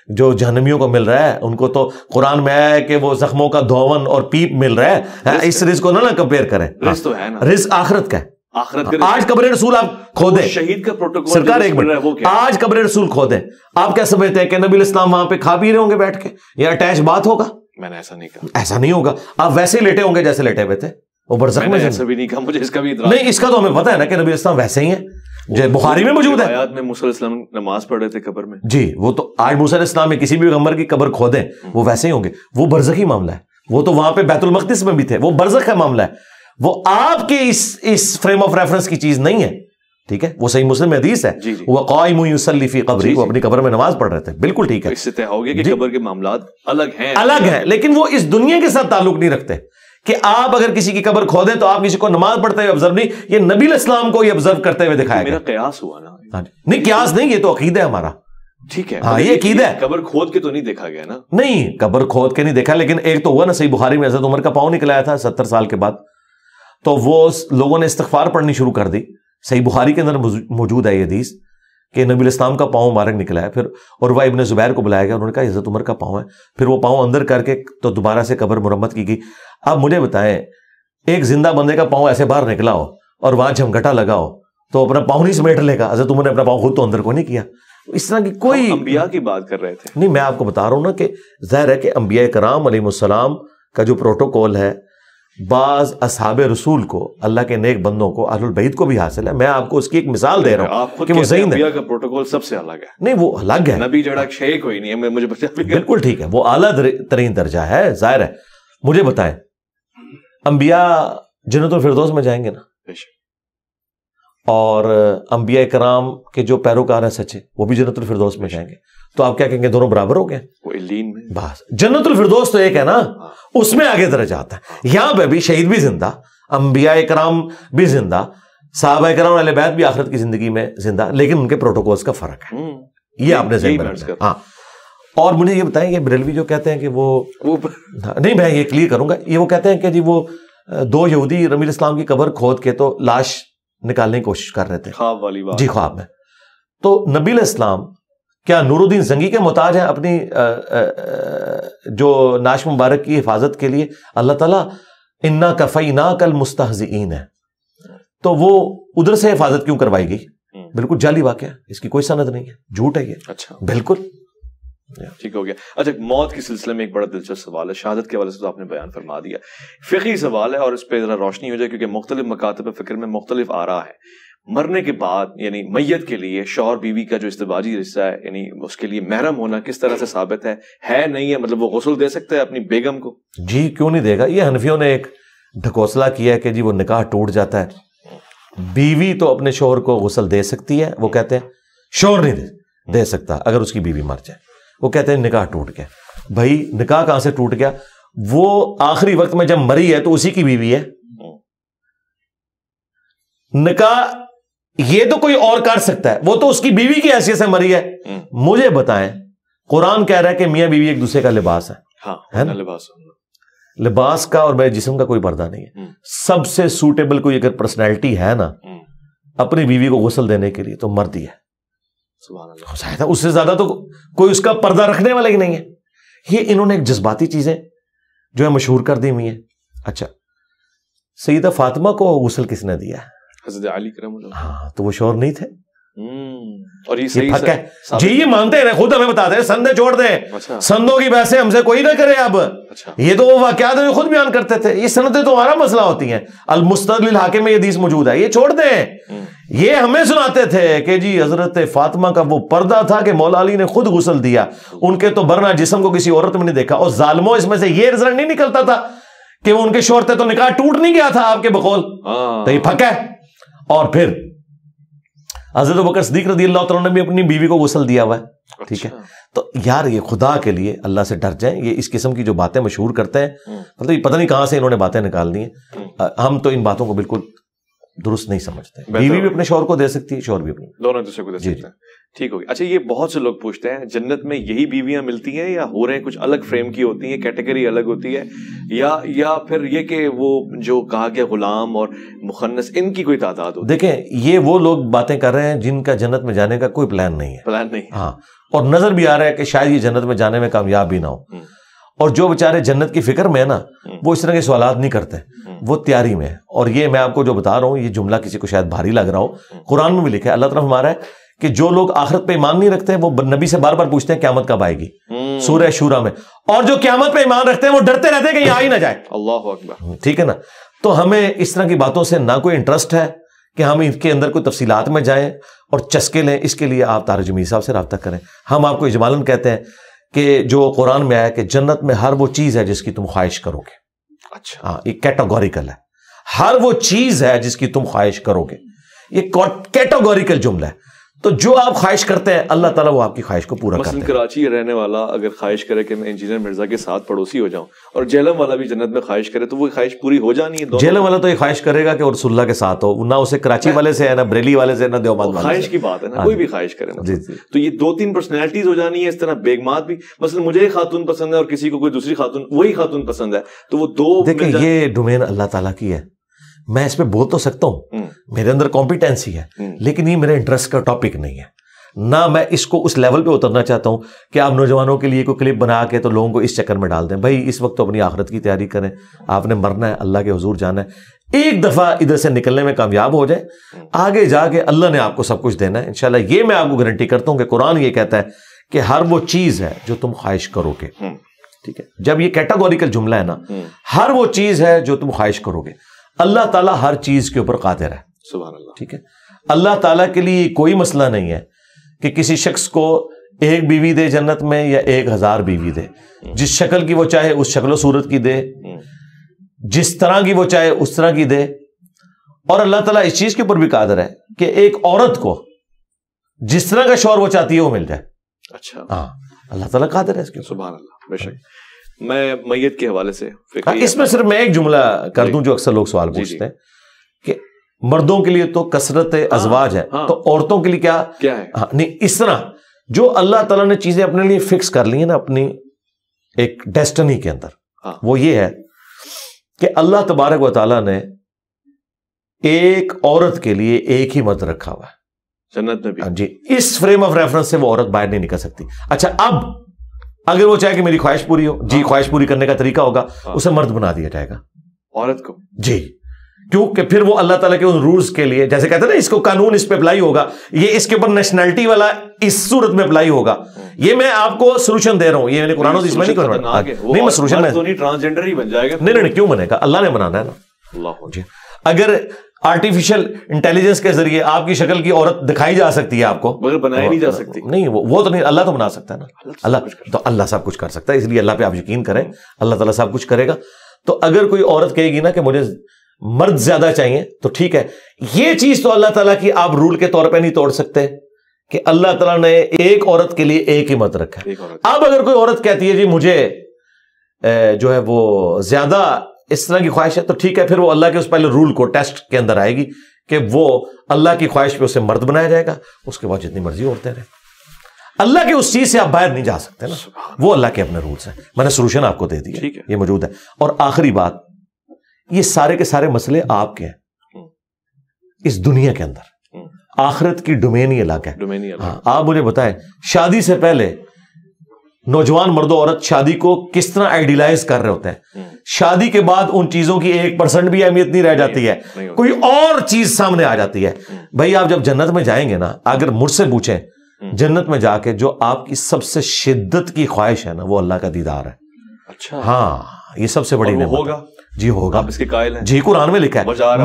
جو جہنمیوں کو مل رہا ہے. ان کو تو قرآن میں آیا ہے کہ وہ زخموں کا دھون اور پیپ مل رہا ہے. اس رزق کو نہ کمپیئر کریں. رزق تو ہے نا, رزق آخرت کا ہے. آخرت آج قبر رسول آپ کھودیں, شہید کا پروٹوکول سرکار ایک منٹ, آج قبر رسول کھودیں, آپ کیا سمجھتے ہیں کہ نبی الاسلام وہاں پہ کھا پی رہے ہوں گے بیٹھ کے, یا اٹیچ بات ہوگا؟ میں نے ایسا نہیں کہا. ایسا نہیں ہوگا. آپ ویسے ہی لیٹے ہوں گے جیسے لیٹے ہوئے تھے, وہ برزخ میں. ایسا بھی نہیں کہا, مجھے اس کا بھی اعتراض نہیں. اس کا تو ہمیں پتا ہے نا کہ نبی الاسلام ویسے ہی ہیں, جو بخاری میں موجود ہے. آیات میں موسیٰ علیہ السلام نماز پڑھ رہے تھے قبر میں. جی وہ تو آج موسیٰ علیہ السلام میں کسی بھی پیغمبر کی قبر کھودیں وہ ویسے ہی ہوں گے. وہ برزخی معاملہ ہے, وہ تو وہاں پہ بیت المقدس میں بھی تھے, وہ برزخ کا معاملہ ہے. وہ آپ کے اس فریم آف ریفرنس کی چیز نہیں ہے. ٹھیک ہے، وہ صحیح مسلم میں حدیث ہے، وہ قائم یصلی فی قبری، وہ اپنی قبر میں نماز پڑھ رہے تھے، بالکل ٹھیک ہے، اس سے طے ہو گیا کہ قبر کے معاملات الگ ہیں، لیکن وہ اس دنیا کے ساتھ تعلق نہیں رکھتے کہ آپ اگر کسی کی قبر کھودیں تو آپ کسی کو نماز پڑھتے ہوئے آبزرو نہیں، یہ نبی علیہ السلام کو یہ آبزرو کرتے ہوئے دکھایا گیا۔ میرا قیاس ہوا نا، نہیں قیاس نہیں، یہ تو عقیدہ ہے ہمارا، ٹھیک ہے، ہاں یہ عقیدہ ہے، قبر کھود کے تو نہیں دیکھا گیا نا، نہیں قبر کھود کے نہیں دیکھا، لیکن ایک تو ہوا نا صحیح بخاری میں حضرت عمر کا پاؤں نکلایا تھا 70 سال کے بعد، تو وہ لوگوں نے استغفار پڑھنی شروع کر دی، صحیح بخاری کے اندر موجود ہے یہ حدیث کہ نبی الاسلام کا پاؤں مبارک نکلا ہے، پھر عروہ ابن زبیر کو بلایا گیا، انہوں نے کہا حضرت عمر کا پاؤں ہے، پھر وہ پاؤں اندر کر کے تو دوبارہ سے قبر مرمت کی گئی۔ اب مجھے بتائیں ایک زندہ بندے کا پاؤں ایسے باہر نکلا ہو اور وہاں جھمگٹا لگا ہو تو اپنا پاؤں نہیں سمیٹ لے گا، حضرت عمر نے اپنا پاؤں خود تو اندر کو نہیں کیا، اس طرح کی کوئی انبیاء کی بات کر رہے تھے، نہیں، میں آپ کو بتا رہا ہوں نا کہ ظاہر ہے کہ انبیاء کرام علیہ السلام کا جو پروٹوکول ہے بعض اصحاب رسول کو، اللہ کے نیک بندوں کو، اہل البیت کو بھی حاصل ہے، میں آپ کو اس کی ایک مثال دے رہا ہوں کہ وہ صحیح انبیاء کا پروٹوکول سب سے الگ ہے، نہیں وہ الگ ہے، نبی جڑا شے کوئی نہیں ہے، مجھے بالکل ٹھیک ہے، وہ اعلیٰ ترین درجہ ہے، ظاہر ہے۔ مجھے بتائیں انبیاء جنت الفردوس میں جائیں گے نا، اور انبیاء کرام کے جو پیروکار ہیں سچے وہ بھی جنت الفردوس میں جائیں گے، تو آپ کیا کہیں گے دونوں برابر ہو گئے؟ وہ علین میں بس جنت الفردوس تو ایک ہے نا، اس میں آگے درجہ آتا ہے، یہاں پہ بھی شہید بھی زندہ، انبیاء کرام بھی زندہ، صحابہ کرام اہل بیت بھی آخرت کی زندگی میں زندہ، لیکن ان کے پروٹوکولز کا فرق ہے، یہ آپ نے ذہن میں رکھنا ہے۔ ہاں، اور مجھے یہ بتائیں، یہ بریلوی جو کہتے ہیں کہ وہ نہیں، میں یہ کلیئر کروں گا، یہ وہ کہتے ہیں کہ جی وہ 2 یہودی نبی علیہ السلام کی قبر کھود کے تو لاش نکالنے کی کوشش کر رہے تھے، خواب والی بات، جی خواب میں، تو نبی علیہ السلام کیا نور الدین زنگی کے محتاج ہیں اپنی جو ناش مبارک کی حفاظت کے لیے؟ اللہ تعالیٰ انا کفیناک المستہزئین ہے، تو وہ ادھر سے حفاظت کیوں کروائی گئی؟ بالکل جعلی واقعہ، اس کی کوئی سند نہیں ہے، جھوٹ ہے یہ، اچھا بالکل ٹھیک ہو گیا۔ اچھا، موت کے سلسلے میں ایک بڑا دلچسپ سوال ہے، شہادت کے حوالے سے تو آپ نے بیان فرما دیا، فقہی سوال ہے اور اس پہ ذرا روشنی ہو جائے کیونکہ مختلف مکاتب فکر میں مختلف آراء ہے۔ مرنے کے بعد یعنی میت کے لیے شوہر بیوی کا جو ازدواجی رشتہ ہے، یعنی اس کے لیے محرم ہونا کس طرح سے ثابت ہے نہیں ہے؟ مطلب وہ غسل دے سکتا ہے اپنی بیگم کو؟ جی کیوں نہیں دے گا، یہ حنفیوں نے ایک ڈھکوسلا کیا ہے کہ جی وہ نکاح ٹوٹ جاتا ہے، بیوی تو اپنے شوہر کو غسل دے سکتی ہے، وہ کہتے ہیں شوہر نہیں دے سکتا اگر اس کی بیوی مر جائے، وہ کہتے ہیں نکاح ٹوٹ گیا۔ بھائی نکاح کہاں سے ٹوٹ گیا؟ وہ آخری وقت میں جب مری ہے تو اسی کی بیوی ہے، نکاح یہ تو کوئی اور کر سکتا ہے، وہ تو اس کی بیوی کی حیثیت سے مری ہے۔ مجھے بتائیں، قرآن کہہ رہا ہے کہ میاں بیوی ایک دوسرے کا لباس ہے نا، لباس کا اور میرے جسم کا کوئی پردہ نہیں ہے۔ سب سے سوٹیبل کوئی اگر پرسنالٹی ہے نا اپنی بیوی کو غسل دینے کے لیے تو مرد ہی ہے، اس سے زیادہ تو کوئی اس کا پردہ رکھنے والا ہی نہیں ہے۔ یہ انہوں نے ایک جذباتی چیزیں جو ہے مشہور کر دی ہوئی ہیں۔ اچھا، سیدہ فاطمہ کو غسل کس نے دیا؟ حضرت علی کرم اللہ۔ ہاں، تو وہ شوہر نہیں تھے، اور یہ صحیح ہے جی، یہ مانتے ہیں، خود ہمیں بتا دیں، سندیں چھوڑ دیں، سندوں کی بحثیں ہم سے کوئی نہ کرے اب، یہ تو وہ واقعات میں خود بیان کرتے تھے، یہ سندیں تو ہمارا مسئلہ ہوتی ہیں، المستدل الحاکم میں یہ حدیث موجود ہے، یہ چھوڑ دیں۔ یہ ہمیں سناتے تھے کہ جی حضرت فاطمہ کا وہ پردہ تھا کہ مولا علی نے خود غسل دیا، ان کے تو برنا جسم کو کسی عورت میں نہیں دیکھا، اور ظالموں اس میں سے یہ رزلٹ نہیں نکلتا تھا کہ وہ ان کے شوہر تھے تو نکاح ٹوٹ نہیں گیا تھا آپ کے بقول، تو یہ پھک ہے۔ اور پھر حضرت ابوبکر صدیق رضی اللہ تعالیٰ نے بھی اپنی بیوی کو غسل دیا ہوا ہے، ٹھیک ہے۔ تو یار یہ خدا کے لیے اللہ سے ڈر جائیں، یہ اس قسم کی جو باتیں مشہور کرتے ہیں، مطلب یہ پتہ نہیں کہاں سے انہوں نے باتیں نکال دی ہیں، ہم تو ان باتوں کو بالکل درست نہیں سمجھتے۔ بیوی بھی اپنے شوہر کو دے سکتی ہے، شوہر بھی اپنے، دونوں دوسرے کو دے سکتے ہیں، ٹھیک ہوگی۔ اچھا، یہ بہت سے لوگ پوچھتے ہیں جنت میں یہی بیویاں ملتی ہیں یا ہو رہے ہیں کچھ الگ فریم کی ہوتی ہیں، کیٹیگری الگ ہوتی ہے، یا پھر یہ کہ وہ جو کہا گیا غلام اور مخنث ان کی کوئی تعداد ہوتی ہے؟ دیکھیں یہ وہ لوگ باتیں کر رہے ہیں جن کا جنت میں جانے کا کوئی پلان نہیں ہے، پلان نہیں، ہاں، اور نظر بھی آ رہا ہے کہ شاید یہ جنت میں جانے میں کامیاب بھی نہ ہو، اور جو بیچارے جنت کی فکر میں ہے نا وہ اس طرح کے سوالات نہیں کرتے، وہ تیاری میں ہے۔ اور یہ میں آپ کو جو بتا رہا ہوں، یہ جملہ کسی کو شاید بھاری لگ رہا ہو، قرآن میں بھی لکھا ہے، اللہ تعالیٰ ہمارا ہے کہ جو لوگ آخرت پہ ایمان نہیں رکھتے وہ نبی سے بار بار پوچھتے ہیں قیامت کب آئے گی، سورہ شورا میں، اور جو قیامت پہ ایمان رکھتے ہیں وہ ڈرتے رہتے ہیں کہ یہ آ ہی نہ جائے۔ اللہ اکبر، ٹھیک ہے نا۔ تو ہمیں اس طرح کی باتوں سے نہ کوئی انٹرسٹ ہے کہ ہم ان کے اندر کوئی تفصیلات میں جائیں اور چسکے لیں، اس کے لیے آپ طارق جمیل صاحب سے رابطہ کریں۔ ہم آپ کو اجمالاً کہتے ہیں کہ جو قرآن میں آیا کہ جنت میں ہر وہ چیز ہے جس کی تم خواہش کرو گے، اچھا، ہاں، یہ کیٹاگوریکل ہے، ہر وہ چیز ہے جس کی تم خواہش کرو گے، یہ کیٹاگوریکل جملہ ہے. تو جو آپ خواہش کرتے ہیں اللہ تعالیٰ وہ آپ کی خواہش کو پورا کرتے ہیں. مثلا کراچی رہنے والا اگر خواہش کرے کہ میں انجینئر مرزا کے ساتھ پڑوسی ہو جاؤں, اور جہلم والا بھی جنت میں خواہش کرے, تو وہ خواہش پوری ہو جانی ہے. جہلم والا تو یہ خواہش کرے گا کہ رسول اللہ کے ساتھ ہو, نہ اسے کراچی والے سے ہے, نہ بریلی والے سے, نہ دیوبند والے سے. خواہش کی بات ہے نا, کوئی بھی خواہش کرے. تو یہ 2-3 پرسنالٹیز ہو جانی ہے. اس طرح بیگمات بھی, مثلا مجھے ایک خاتون پسند ہے اور کسی کو کوئی دوسری خاتون, وہی خاتون پسند ہے, تو وہ دو. دیکھیں یہ ڈومین اللہ تعالیٰ کی ہے, میں اس پہ بول تو سکتا ہوں, میرے اندر کمپیٹنسی ہے, لیکن یہ میرے انٹرسٹ کا ٹاپک نہیں ہے. نہ میں اس کو اس لیول پہ اترنا چاہتا ہوں کہ آپ نوجوانوں کے لیے کوئی کلپ بنا کے تو لوگوں کو اس چکر میں ڈال دیں. بھائی اس وقت تو اپنی آخرت کی تیاری کریں, آپ نے مرنا ہے, اللہ کے حضور جانا ہے. ایک دفعہ ادھر سے نکلنے میں کامیاب ہو جائے, آگے جا کے اللہ نے آپ کو سب کچھ دینا ہے انشاءاللہ. یہ میں آپ کو گارنٹی کرتا ہوں کہ قرآن یہ کہتا ہے کہ ہر وہ چیز ہے جو تم خواہش کرو گے. ٹھیک ہے, جب یہ کیٹاگوریکل جملہ ہے نا, ہر وہ چیز ہے جو تم خواہش کرو گے, اللہ تعالیٰ ہر چیز کے اوپر قادر ہے. سبحان اللہ. ٹھیک ہے, اللہ تعالیٰ کے لیے کوئی مسئلہ نہیں ہے کہ کسی شخص کو 1 بیوی دے جنت میں یا 1000 بیوی دے. جس شکل کی وہ چاہے اس شکل و صورت کی دے, جس طرح کی وہ چاہے اس طرح کی دے. اور اللہ تعالیٰ اس چیز کے اوپر بھی قادر ہے کہ ایک عورت کو جس طرح کا شوہر وہ چاہتی ہے وہ مل جائے. اچھا, ہاں اللہ تعالیٰ قادر ہے اس کے. سبحان اللہ. بے شک. میں میت کے حوالے سے اس میں صرف میں ایک جملہ کر دوں جو اکثر لوگ سوال پوچھتے ہیں کہ مردوں کے لیے تو کثرت ازواج ہے, تو عورتوں کے لیے کیا ہے؟ نہیں, اس طرح جو اللہ تعالیٰ نے چیزیں اپنے لیے فکس کر لی ہیں نا اپنی ایک ڈیسٹنی کے اندر, وہ یہ ہے کہ اللہ تبارک و تعالیٰ نے ایک عورت کے لیے ایک ہی مرد رکھا ہوا ہے جنت میں بھی. جی, اس فریم آف ریفرنس سے وہ عورت باہر نہیں نکل سکتی. اچھا, اب اگر وہ چاہے کہ میری خواہش پوری ہو, جی خواہش پوری کرنے کا طریقہ ہوگا, اسے مرد بنا دیا جائے گا عورت کو. جی, کیونکہ پھر وہ اللہ تعالیٰ کے ان رولز کے لیے, جیسے کہتے ہیں نا اس کو قانون اس پہ اپلائی ہوگا, یہ اس کے اوپر نیشنلٹی والا اس صورت میں اپلائی ہوگا. یہ میں آپ کو سولوشن دے رہا ہوں, یہ میں نے قرآن و حدیث میں نہیں کر رہا. نہیں, میں سولوشن میں ٹرانسجنڈر ہی بن جائے گا. نہیں, کیوں بنے گا, اللہ نے بنانا ہے نا. اللہ. جی, اگر آرٹیفیشل انٹیلیجنس کے ذریعے آپ کی شکل کی عورت دکھائی جا سکتی ہے آپ کو, مگر بنائی نہیں جا سکتی. نہیں, وہ تو نہیں, اللہ تو بنا سکتا ہے نا. اللہ سب کچھ کر سکتا ہے, اس لیے اللہ پہ آپ یقین کریں, اللہ تعالیٰ سب کچھ کرے گا. تو اگر کوئی عورت کہے گی نا کہ مجھے مرد زیادہ چاہیے تو ٹھیک ہے, یہ چیز تو اللہ تعالیٰ کی آپ رول کے طور پہ نہیں توڑ سکتے کہ اللہ تعالیٰ نے ایک عورت کے لیے ایک ہی مرد رکھا ہے. اب اگر کوئی عورت کہتی ہے جی مجھے جو ہے وہ زیادہ اس طرح کی خواہش ہے, تو ٹھیک ہے, پھر وہ اللہ کے اس پہلے رول کو ٹیسٹ کے اندر آئے گی کہ وہ اللہ کی خواہش پہ اسے مرد بنایا جائے گا, اس کے بعد جتنی مرضی عورتیں رہیں. اللہ کے اس چیز سے آپ باہر نہیں جا سکتے نا, وہ اللہ کے اپنے رولز ہیں. میں نے سولوشن آپ کو دے دیا, یہ موجود ہے. اور آخری بات, یہ سارے کے سارے مسئلے آپ کے ہیں اس دنیا کے اندر, آخرت کی ڈومین ہی الگ ہے. آپ مجھے بتائیں, شادی سے پہلے نوجوان مرد و عورت شادی کو کس طرح آئیڈیلائز کر رہے ہوتے ہیں, شادی کے بعد ان چیزوں کی 1% بھی اہمیت نہیں رہ جاتی ہے, کوئی اور چیز سامنے آ جاتی ہے. بھائی آپ جب جنت میں جائیں گے نا, اگر مجھ سے پوچھیں جنت میں جا کے جو آپ کی سب سے شدت کی خواہش ہے نا, وہ اللہ کا دیدار ہے. اچھا, ہاں, یہ سب سے بڑی نعمت ہوگا. جی ہوگا, آپ اس کے قائل ہیں. جی قرآن میں لکھا ہے.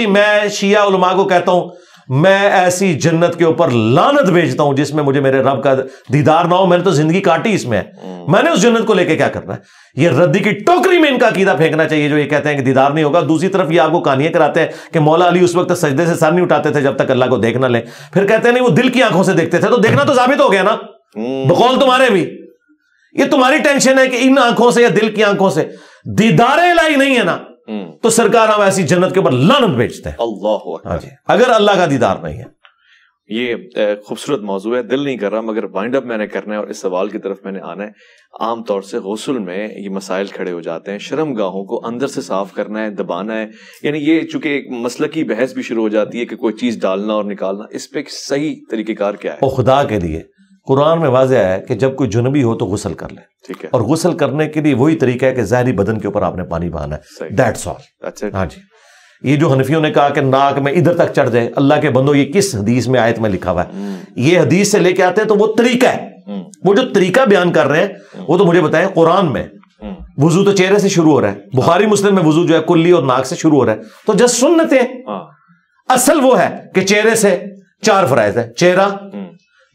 میں شیعہ علماء کو کہتا ہوں, میں ایسی جنت کے اوپر لعنت بھیجتا ہوں جس میں مجھے میرے رب کا دیدار نہ ہو. میں نے تو زندگی کاٹی اس میں, میں نے اس جنت کو لے کے کیا کرنا ہے. یہ ردی کی ٹوکری میں ان کا عقیدہ پھینکنا چاہیے جو یہ کہتے ہیں کہ دیدار نہیں ہوگا. دوسری طرف یہ آپ کو کہانیاں کراتے ہیں کہ مولا علی اس وقت سجدے سے سر نہیں اٹھاتے تھے جب تک اللہ کو دیکھ نہ لیں. پھر کہتے ہیں نہیں وہ دل کی آنکھوں سے دیکھتے تھے. تو دیکھنا تو ثابت ہو گیا نا بقول تمہارے بھی. یہ تمہاری ٹینشن ہے کہ ان آنکھوں سے یا دل کی آنکھوں سے دیدار الہی نہیں ہے نا, تو سرکار ہم ایسی جنت کے اوپر لعنت بھیجتے ہیں. اللہ اکبر. اگر اللہ کا دیدار نہیں ہے. یہ خوبصورت موضوع ہے, دل نہیں کر رہا مگر وائنڈ اپ میں نے کرنا ہے اور اس سوال کی طرف میں نے آنا ہے. عام طور سے غسل میں یہ مسائل کھڑے ہو جاتے ہیں, شرم گاہوں کو اندر سے صاف کرنا ہے, دبانا ہے, یعنی یہ چونکہ ایک مسلکی بحث بھی شروع ہو جاتی ہے کہ کوئی چیز ڈالنا اور نکالنا, اس پہ صحیح طریقہ کار کیا ہے؟ خدا کے لیے قرآن میں واضح ہے کہ جب کوئی جنبی ہو تو غسل کر لے. ٹھیک ہے, اور غسل کرنے کے لیے وہی طریقہ ہے کہ ظاہری بدن کے اوپر آپ نے پانی بہانا ہے. That's all. ہاں جی, یہ جو حنفیوں نے کہا کہ ناک میں ادھر تک چڑھ جائے, اللہ کے بندو یہ کس حدیث میں آیت میں لکھا ہوا ہے؟ یہ حدیث سے لے کے آتے ہیں تو وہ طریقہ ہے, وہ جو طریقہ بیان کر رہے ہیں وہ تو مجھے بتائیں. قرآن میں وضو تو چہرے سے شروع ہو رہا ہے, بخاری مسلم میں وضو جو ہے کلی اور ناک سے شروع ہو رہا ہے. تو جس سنت ہے اصل وہ ہے کہ چہرے سے 4 فرائض ہے. چہرہ,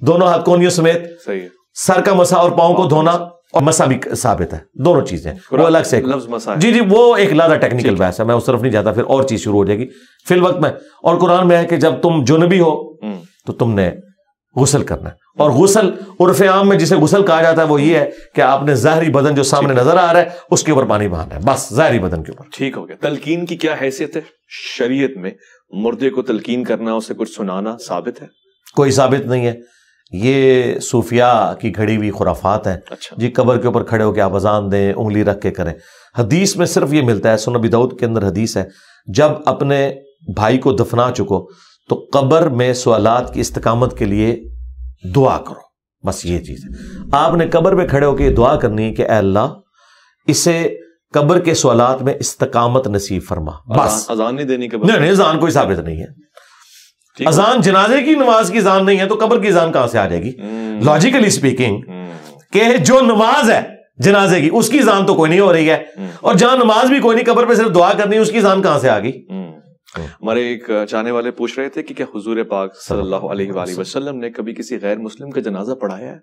دونوں ہاتھ کونیوں سمیت, سر کا مسا اور پاؤں کو دھونا, اور مسا بھی ثابت ہے، دونوں چیزیں وہ الگ سے لفظ مسا ہے. جی وہ ایک زیادہ ٹیکنیکل بحث ہے، میں اس طرف نہیں جاتا، پھر اور چیز شروع ہو جائے گی فی الوقت میں. اور قرآن میں ہے کہ جب تم جنبی ہو تو تم نے غسل کرنا ہے. اور غسل عرف عام میں جسے غسل کہا جاتا ہے وہ یہ ہے کہ آپ نے ظاہری بدن جو سامنے نظر آ رہا ہے اس کے اوپر پانی بہانا ہے، بس ظاہری بدن کے اوپر. ٹھیک ہو گیا. تلقین کی کیا حیثیت ہے شریعت میں؟ مردے کو تلقین کرنا، اسے کچھ سنانا ثابت ہے؟ کوئی ثابت نہیں ہے، یہ صوفیاء کی گھڑی ہوئی خرافات ہیں. اچھا جی قبر کے اوپر کھڑے ہو کے آپ اذان دیں، انگلی رکھ کے کریں. حدیث میں صرف یہ ملتا ہے، سنن ابی داؤد کے اندر حدیث ہے، جب اپنے بھائی کو دفنا چکو تو قبر میں سوالات کی استقامت کے لیے دعا کرو، بس یہ چیز ہے. آپ نے قبر پہ کھڑے ہو کے یہ دعا کرنی ہے کہ اے اللہ اسے قبر کے سوالات میں استقامت نصیب فرما. بس اذان نہیں دینی قبر؟ نہیں اذان کوئی ثابت نہیں ہے. اذان جنازے کی نماز کی اذان نہیں ہے تو قبر کی اذان کہاں سے آ جائے گی؟ لاجیکلی اسپیکنگ کہ جو نماز ہے جنازے کی اس کی اذان تو کوئی نہیں ہو رہی ہے، اور جہاں نماز بھی کوئی نہیں قبر پہ صرف دعا کرنی ہے اس کی اذان کہاں سے آ گئی؟ ہمارے ایک چاہنے والے پوچھ رہے تھے کہ کیا حضور پاک صلی اللہ علیہ وآلہ وسلم نے کبھی کسی غیر مسلم کا جنازہ پڑھایا ہے؟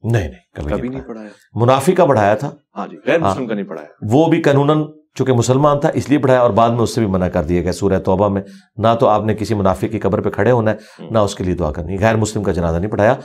نہیں کبھی نہیں پڑھایا. منافق کا پڑھایا تھا. ہاں جی، غیر مسلم کا نہیں پڑھایا. وہ بھی قانوناً چونکہ مسلمان تھا اس لیے پڑھایا، اور بعد میں اس سے بھی منع کر دیا گیا سورہ توبہ میں. نہ تو آپ نے کسی منافق کی قبر پہ کھڑے ہونا ہے، نہ اس کے لیے دعا کرنی ہے. غیر مسلم کا جنازہ نہیں پڑھایا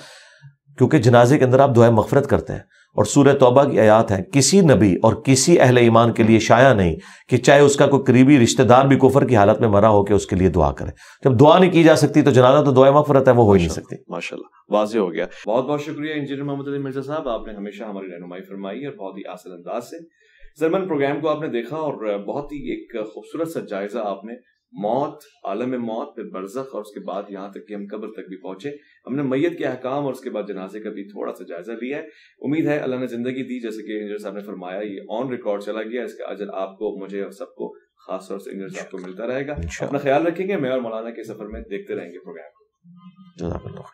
کیونکہ جنازے کے اندر آپ دعائیں مغفرت کرتے ہیں، اور سورہ توبہ کی آیات ہیں کسی نبی اور کسی اہل ایمان کے لیے شایع نہیں کہ چاہے اس کا کوئی قریبی رشتہ دار بھی کفر کی حالت میں مرا ہو کہ اس کے لیے دعا کرے. جب دعا نہیں کی جا سکتی تو جنازہ تو دعائیں مغفرت ہے، وہ ہو ہی نہیں سکتی. ماشاءاللہ واضح ہو گیا. بہت بہت شکریہ انجینئر محمد علی مرزا صاحب، آپ نے ہمیشہ ہماری رہنمائی فرمائی اور بہت ہی آسان انداز سے. زرمن پروگرام کو آپ نے دیکھا اور بہت ہی ایک خوبصورت سا جائزہ آپ نے موت، عالم موت، پھر برزخ، اور اس کے بعد یہاں تک کہ ہم قبر تک بھی پہنچے. ہم نے میت کے احکام اور اس کے بعد جنازے کا بھی تھوڑا سا جائزہ لیا ہے. امید ہے اللہ نے زندگی دی، جیسے کہ انجینئر صاحب نے فرمایا یہ آن ریکارڈ چلا گیا، اس کا اجر آپ کو، مجھے اور سب کو، خاص طور سے انجینئر صاحب کو ملتا رہے گا. اپنا خیال رکھیں گے. میں اور مولانا کے سفر میں دیکھتے رہیں گے پروگرام کو.